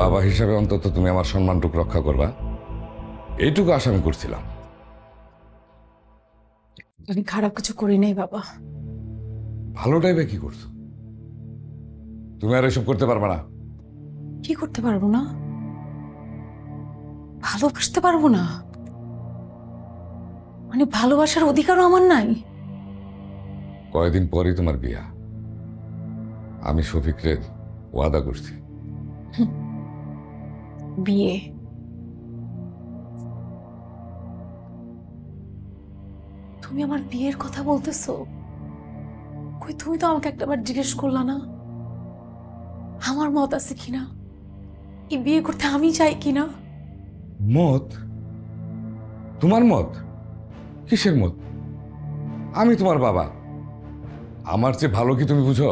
বাবা হিসাবে অন্তত তুমি আমার সম্মানটুকু রক্ষা করবা, এইটুকু আশা আমি করছিলাম। আমি খারাপ কিছু করি নাই বাবা। ভালোটাই বা কি করছো? তুমি আর এসব করতে পারবে না। কি করতে পারবো না? ভালোবাসতে পারবো না মানে ভালোবাসার অধিকারও আমার নাই? কয়েকদিন পরেই তোমার বিয়া, আমি শফিকরে ওয়াদা করছি। বিয়ে? তুমি আমার বিয়ের কথা বলতেছো? কই তুমি তো আমাকে একটাবার জিজ্ঞেস করলা না আমার মত আছে কিনা, এই বিয়ে করতে আমি চাই কিনা। মত? তোমার মত? কিসের মত? আমি তোমার বাবা, আমার চেয়ে ভালো কি তুমি বুঝো?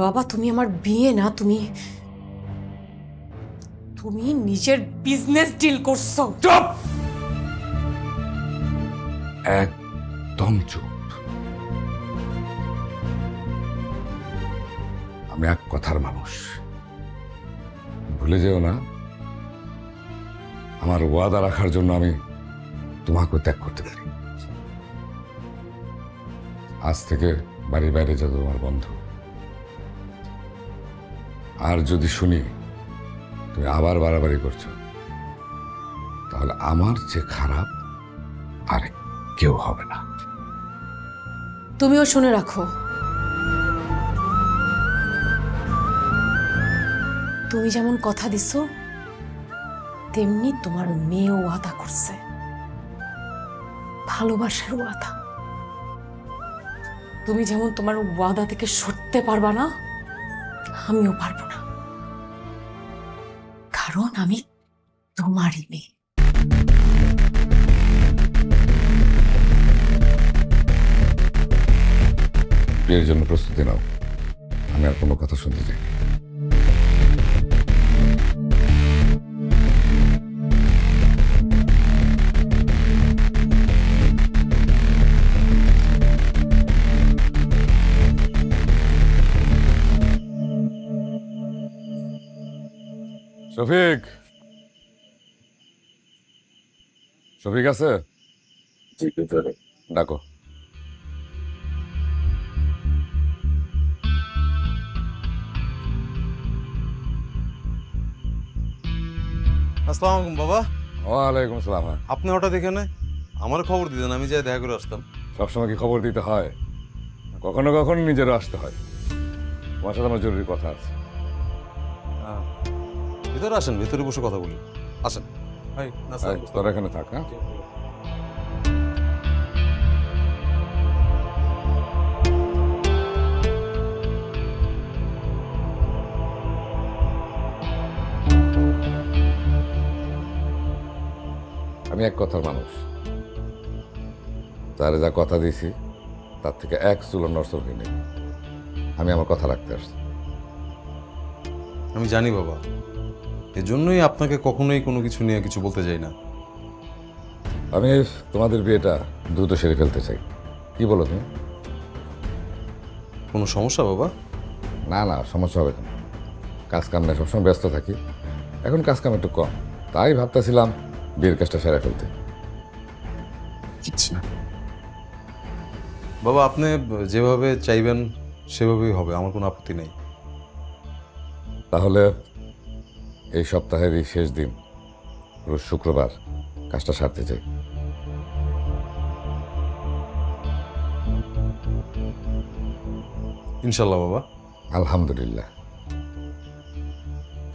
বাবা তুমি আমার বিয়ে না, তুমি তুমি নিজের বিজনেস ডিল করছো। চুপ! একদম চুপ। আমি এক কথার মানুষ, ভুলে যেও না আমার ওয়াদা রাখার জন্য আমি তোমাকে ত্যাগ করতে পারি। আজ থেকে বাড়ির বাইরে যাবে তোমার বন্ধ। আর যদি শুনি তুমি আবার বাড়াবাড়ি করছো, তাহলে আমার যে খারাপ আর কেউ হবে না। তুমিও শুনে রাখো, তুমি যেমন কথা দিছো তেমনি তোমার মেয়েও ওয়াদা করছে, ভালোবাসার ওয়াদা। তুমি যেমন তোমার ওয়াদা থেকে সরতে পারবা না, আমিও পারবো না, কারণ আমি তোমারই মেয়ে। বিয়ের জন্য প্রস্তুতি নাও, আমি আর কোনো কথা শুনতে চাই না। শফিক, শফিক আছে? ডাকো। আসসালামু আলাইকুম বাবা। ওয়ালাইকুম আসসালাম। আপনি হঠাৎ এখানে? আমার খবর দিতেন, আমি যাই দেখা করে আসতাম। সবসময় কি খবর দিতে হয়? কখনো কখনো নিজেরও আসতে হয়। তোমার সাথে আমার জরুরি কথা আছে। ভিতরে আসেন, ভিতরে বসে কথা বলি। আসেন। তোরা এখানে থাক। হ্যাঁ, আমি এক কথার মানুষ, তারে যা কথা দিয়েছি তার থেকে এক চুলো নড়চড় নেই। আমি আমার কথা রাখতে আসছি। আমি জানি বাবা, এজন্যই আপনাকে কখনোই কোনো কিছু নিয়ে কিছু বলতে চাই না। আমি তোমাদের বিয়েটা দ্রুত সেরে ফেলতে চাই। কি বলো তুমি? কোনো সমস্যা বাবা? না না, সমস্যা হবে না। কাজ কাম না, সবসময় ব্যস্ত থাকি। এখন কাজ কাম একটু কম, তাই ভাবতেছিলাম বিয়ের কাজটা সেরে ফেলতে। আচ্ছা বাবা, আপনি যেভাবে চাইবেন সেভাবেই হবে, আমার কোনো আপত্তি নেই। তাহলে এই সপ্তাহের এই শেষ দিন, রোজ শুক্রবার, কাজটা সারতে চাই। ইনশাল্লাহ বাবা। আলহামদুলিল্লাহ।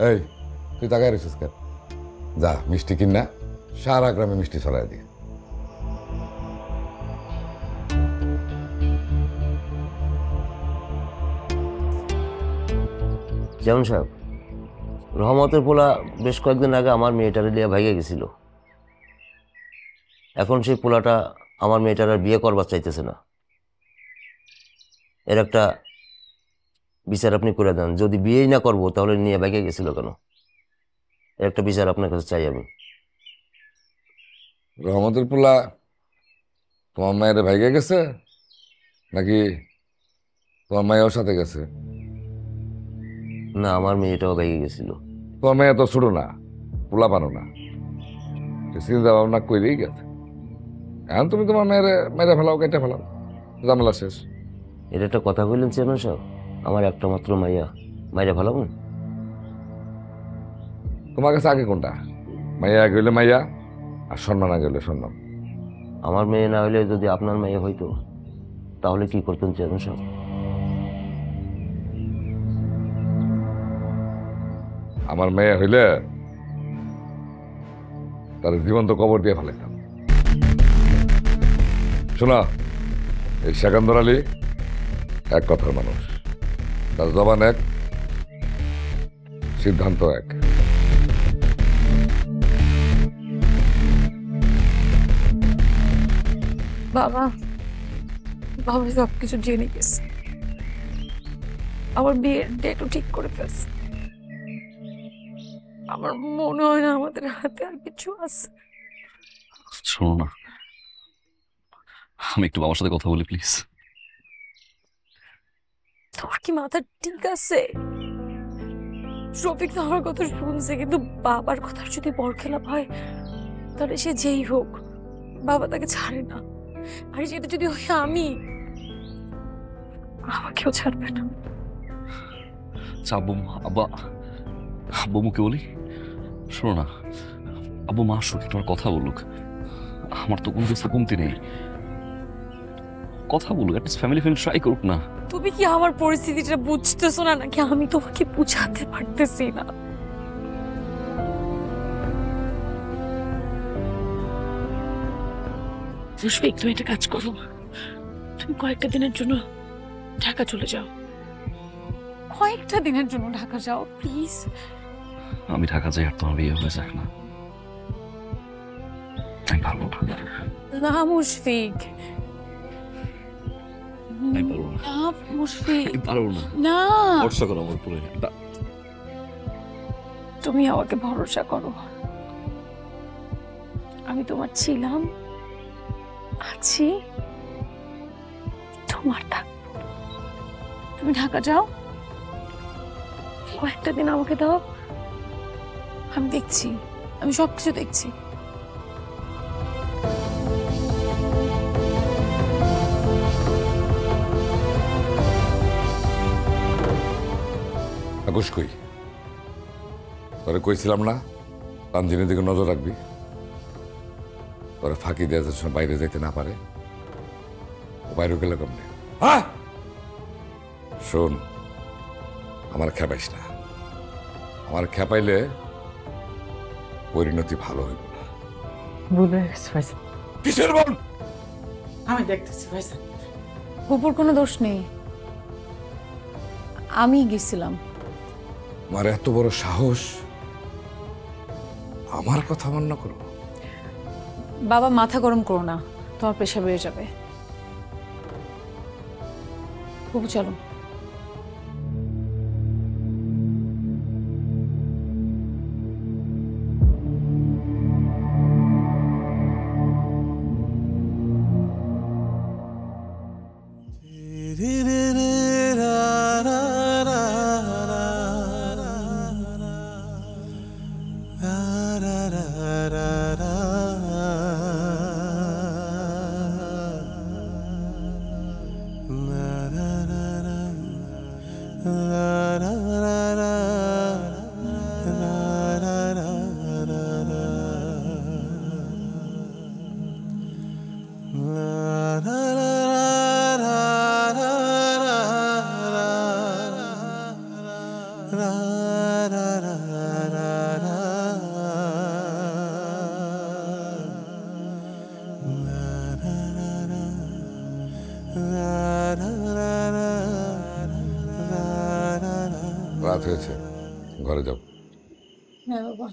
এই তুই তাকায় রেছিস কেন? যা মিষ্টি কিনা সারা গ্রামে মিষ্টি ছড়াই দিয়ে। যেমন সাহেব, রহমতের পোলা বেশ কয়েকদিন আগে আমার মেয়েটারে নিয়ে ভাইগে গেছিল। এখন সেই পোলাটা আমার মেয়েটার আর বিয়ে করবার চাইতেছে না। এর একটা বিচার আপনি করে দেন। যদি বিয়েই না করবো তাহলে নিয়ে ভাইগে গেছিল কেন? এর একটা বিচার আপনার কাছে চাই আমি। রহমতের পোলা তোমার মায়ের ভাইগে গেছে নাকি তোমার মায়ের সাথে গেছে? না, আমার মেয়েটাও ভাইগে গেছিল। তোমার মেয়ে তো ছোট না, পোলা পানো না, চিন্তা ভাবনা করেই গেছে। এখন তুমি তোমার মেয়েরা ফেলাও, কেটে ফেলাও, ঝামেলা শেষ। এটা একটা কথা বললেন চেয়ারম্যান সাহেব? আমার একটা মাত্র মাইয়া ফেলাবো? তোমার কাছে আগে কোনটা? মাইয়া আগে হইলে মাইয়া, আর সম্মান আগে হইলে সম্মান। আমার মেয়ে না হইলে যদি আপনার মেয়ে হইতো তাহলে কি করতেন চেয়ারম্যান সাহেব? আমার মেয়ে হইলে তার জীবন্ত কবর দিয়ে ফেলাইতাম। শোনা, এই সেকান্দর আলী এক কথার মানুষ, তার জবান এক, সিদ্ধান্ত এক। বাবা, বাবা সবকিছু জেনে গেছে। আমার বিয়ের ডেটও ঠিক করে ফেলছে। আমার মনে হয় না আমাদের হাতে আর কিছু আছে। শোনো না, আমি একটু বাবার সাথে কথা বলি প্লিজ। তোমার কি মাথা ঠিক আছে? শফিক তো আমার কথা শুনছে, কিন্তু বাবার কথা যদি বরখেলাপ হয় তাহলে সে যেই হোক বাবা তাকে ছাড়ে না। আর সেটা যদি হয় আমি, আমাকেও ছাড়বে না। আব্বু আব্বুকে বলি, শোনো না, আব্বু মা আসুক, একটু কথা বলুক। আমার তো কোনো কিছু কমতি নেই, কথা বলুক, অ্যাটলিস্ট ফ্যামিলি ট্রাই করুক না। তুমি কি আমার পরিস্থিতিটা বুঝতেছো না, নাকি আমি তোমাকে বুঝাতে পারতেছি না? মুশফিক, তুমি একটা কাজ করো, তুমি কয়েকটা দিনের জন্য ঢাকা চলে যাও। কয়েকটা দিনের জন্য ঢাকা যাও প্লিজ। আমি ঢাকা যাই আর তোমার বিয়ে হয়ে যাক না, আমি পারবো না। না মুশফিক, আমি পারবো না। না মুশফিক, আমি পারবো না। না, ভরসা করো আমার উপরে। তুমি আমাকে ভরসা করো, আমি তোমার ছিলাম, আছি, তোমার থাকবো। তুমি ঢাকা যাও, কয়েকটা দিন আমাকে দাও, আমি দেখছি, আমি সবকিছু দেখছি। আকুশ কই? তোরে কইছিলাম না তানজিনের দিকে নজর রাখবি, তোরা ফাঁকি দেওয়ার জন্য বাইরে যেতে না পারে। ও বাইরে গেলে কেমনে? হ্যাঁ শোন, আমার খেপাইস না, আমার খেপাইলে পরিণতি ভালো হইব না। ভুল হয়ে গেছে ভাইজান। কিসের বল? আমি দেখতেছি ভাইজান। উপর কোনো দোষ নেই, আমি গেছিলাম। আমার এত বড় সাহস, আমার কথা মান্য করো? বাবা মাথা গরম করো না, তোমার পেশা বেড়ে যাবে। খুব চলো। রাত হয়েছে, ঘরে যাও। হ্যাঁ বাবা।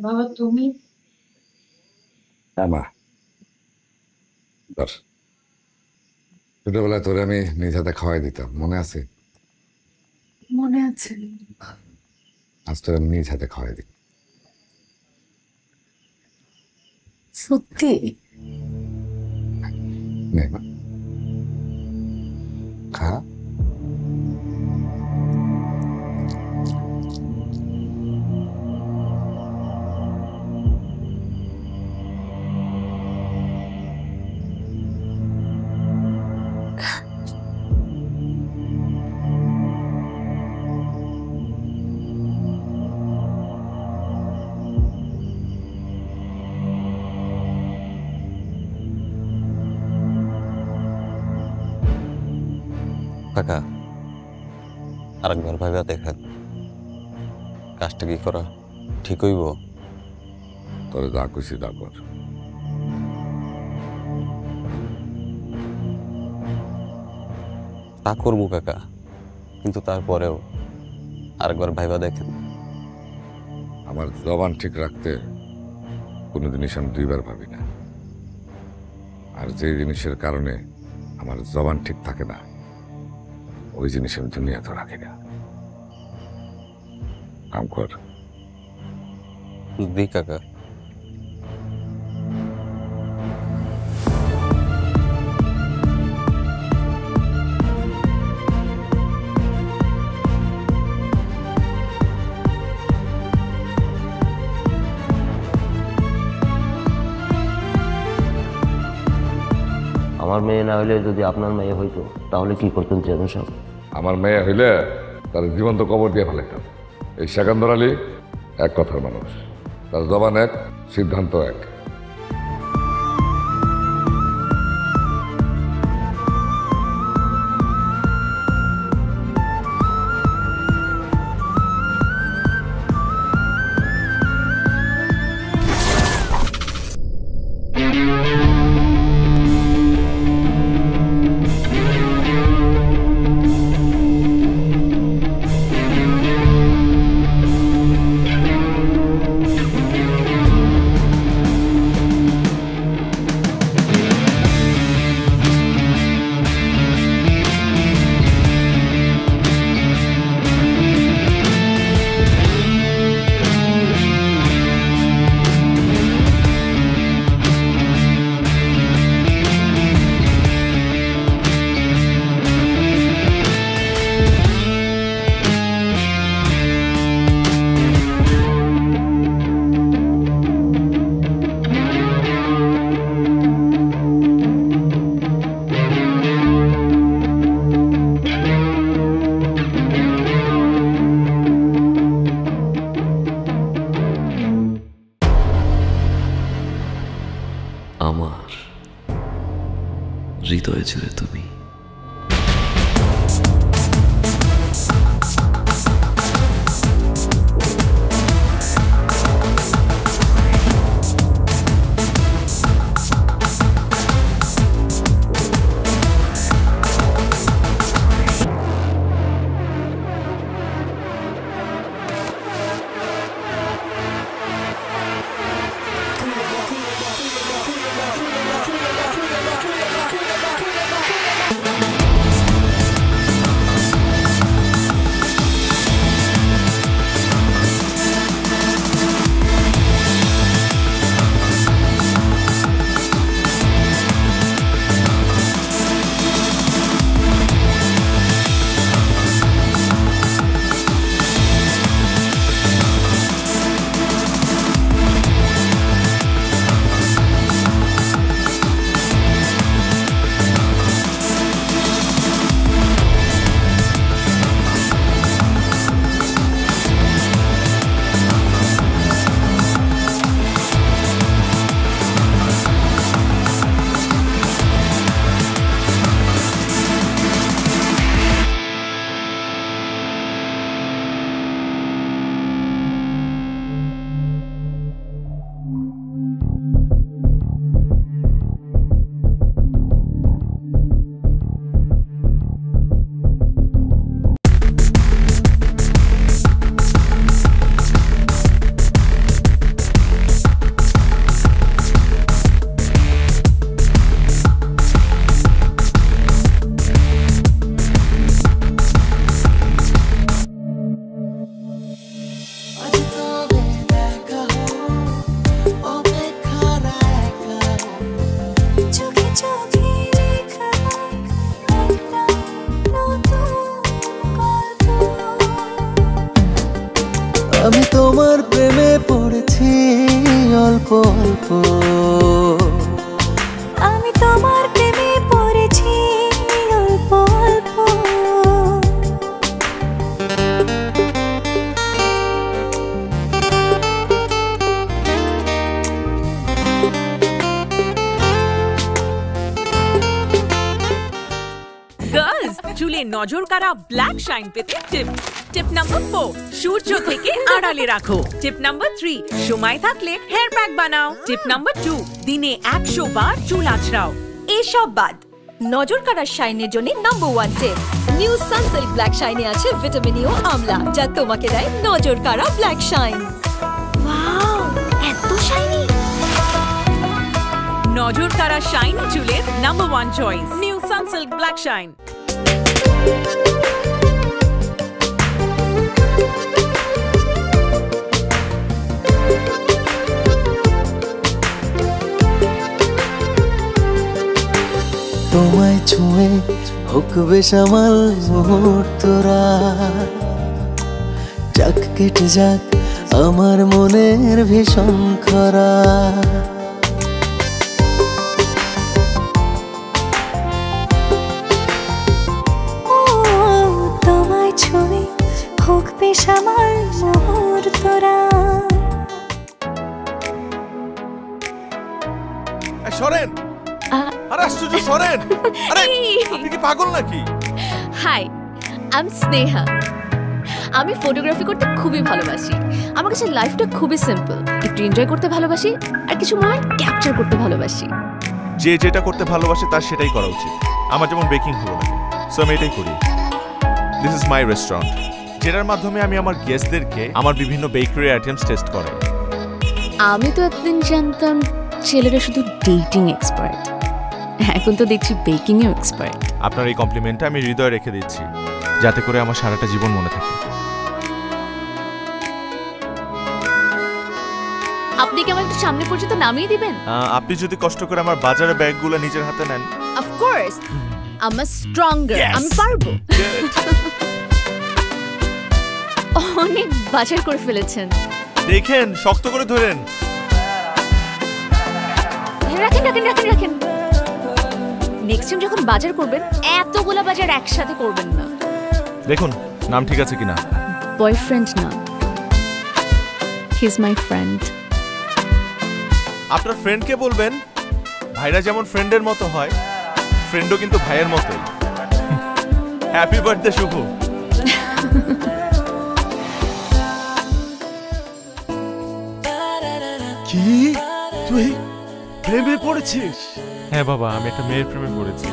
বাবা তুমি? হ্যাঁ মা, ধর। ছোটবেলায় তোরে আমি নিজ হাতে খাওয়াই দিতাম, মনে আছে? মনে আছে। আজ তোরে আমি নিজ হাতে খাওয়াই দিই। সত্যি? নে মা, খা। কাকা, আরেকবার ভাইবা দেখেন, কাজটা কি করা ঠিক হইব? তোরে যা খুশি তা কর। তা করবো কাকা, কিন্তু তারপরেও আরেকবার ভাইবা দেখেন। আমার জবান ঠিক রাখতে কোনো জিনিস আমি দুইবার ভাবি না। আর যে জিনিসের কারণে আমার জবান ঠিক থাকে না, ওই জিনিস আমি দুনিয়াতে রাখি না। কাম কর। দি কাকা। আমার মেয়ে না হইলে যদি আপনার মেয়ে হইতো তাহলে কি করতেন চেয়ারম্যান সাহেব? আমার মেয়ে হইলে তার জীবন্ত কবর দিয়ে ফেলাইতাম। এই সেকান্দর আলী এক কথার মানুষ, তার জবান এক, সিদ্ধান্ত এক। আমার হৃদয়ে ছিলে তুমি। আমি তোমার প্রেমে পড়েছি অল্প অল্প, আমি তোমার প্রেমে পড়েছি অল্প অল্প। গার্লস, চুলে নজর কাড়া ব্ল্যাক শাইন পেতে টিপস। টিপ নাম্বার 4, সূর্য থেকে আড়ালে রাখো। টিপ নাম্বার 3, সময় থাকলে হেয়ার প্যাক বানাও। টিপ নাম্বার 2, দিনে 100 বার চুল আঁচড়াও। এসব বাদ নজর কাড়ার শাইনের জন্য নাম্বার 1 টিপ, নিউ সানসিল্ক ব্ল্যাক শাইনে আছে ভিটামিন ই ও আমলা, যা তোমাকে দেয় নজর কাড়া ব্ল্যাক শাইন। ওয়াও, এত শাইনি! নজর কাড়া শাইনি চুলের number 1 choice new Sunsilk black shine. তোমায় ছুঁয়ে হোক বেসামাল মুহূর্তরা, যাক কেটে যাক আমার মনের ভীষণ খরা। তোমায় ছুঁয়ে হোক বেসামাল মুহূর্তরা। সরেন, আরে আশ্চর্য, সরেন! আরে আপনি কি পাগল নাকি? Hi, I am Sneha. আমি ফটোগ্রাফি করতে খুবই ভালোবাসি। আমার কাছে লাইফটা খুবই সিম্পল। একটু এনজয় করতে ভালোবাসি আর কিছু মোমেন্ট ক্যাপচার করতে ভালোবাসি। যে যেটা করতে ভালোবাসে তার সেটাই করা উচিত। আমার যেমন বেকিং ভালো লাগে, সো আমি এটাই করি। দিস ইজ মাই রেস্টুরেন্ট, যেটার মাধ্যমে আমি আমার গেস্টদেরকে আমার বিভিন্ন বেকারি আইটেমস টেস্ট করাই। আমি তো এতদিন জানতাম ছেলেরা শুধু ডেটিং এক্সপার্ট, এখন তো দেখছি বেকিংয়েও এক্সপার্ট। আপনার এই কমপ্লিমেন্টটা আমি হৃদয়ে রেখে দিচ্ছি, যাতে করে আমার সারাটা জীবন মনে থাকে। আপনি কি আমাকে একটু সামনে পর্যন্ত নামিয়ে দিবেন? আপনি যদি কষ্ট করে আমার বাজারের ব্যাগগুলো নিজের হাতে নেন। Of course, I am stronger, আমি পারবো। অনেক বাজার করে ফেলেছেন। দেখেন, শক্ত করে ধরেন। রাখেন রাখেন রাখেন রাখেন। নেক্সট টাইম যখন বাজার করবেন এতগুলা বাজার একসাথে করবেন না। দেখুন নাম ঠিক আছে কিনা। বয়ফ্রেন্ড না, হি ইজ মাই ফ্রেন্ড। আপনার ফ্রেন্ডকে বলবেন ভাইরা যেমন ফ্রেন্ডের মতো হয়, ফ্রেন্ডও কিন্তু ভাইয়ের মতোই। হ্যাপি বার্থডে শুভ। কি তুই প্রেমে পড়েছিস? হ্যাঁ বাবা, আমি একটা মেয়ের প্রেমে পড়েছি।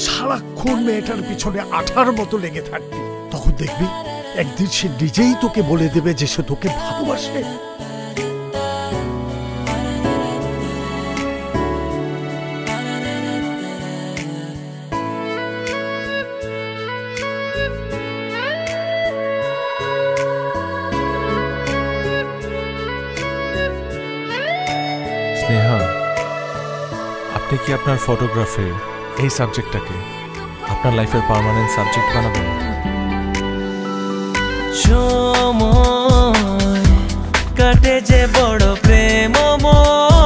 সারাক্ষণ মেয়েটার পিছনে আঠার মতো লেগে থাকবি, তখন দেখবি একদিন সে নিজেই তোকে বলে দেবে যে সে তোকে ভালোবাসে। স্নেহা, আপনি কি আপনার ফটোগ্রাফি এই সাবজেক্টটাকে আপনার লাইফের পার্মানেন্ট সাবজেক্ট বানাবেন? সময় কাটে যে বড় প্রেমময়,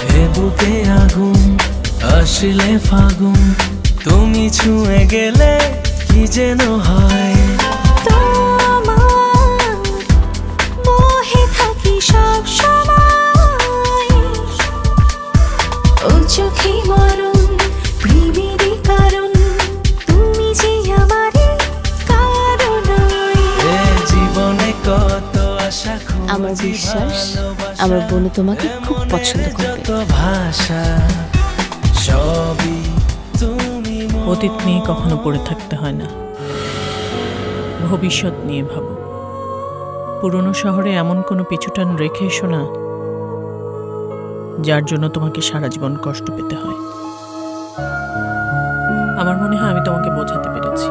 হে বুকে আগুন আসলে ফাগুন, তুমি ছুঁয়ে গেলে কি যেন হয়। মোহে থাকি সব সময়, ও চোখে মরণ প্রেমেরই কারণ, তুমি যে আমারই কারণ। জীবনে কত আশা, আমার বিশ্বাস আমার বোনও তোমাকে খুব পছন্দ করবে। ভাষা সবই তুমি। অতীত নিয়ে কখনো পড়ে থাকতে হয় না, ভবিষ্যৎ নিয়ে ভাবো। পুরনো শহরে এমন কোনো পিছুটান রেখে এসো না যার জন্য তোমাকে সারা জীবন কষ্ট পেতে হয়। আমার মনে হয় আমি তোমাকে বোঝাতে পেরেছি।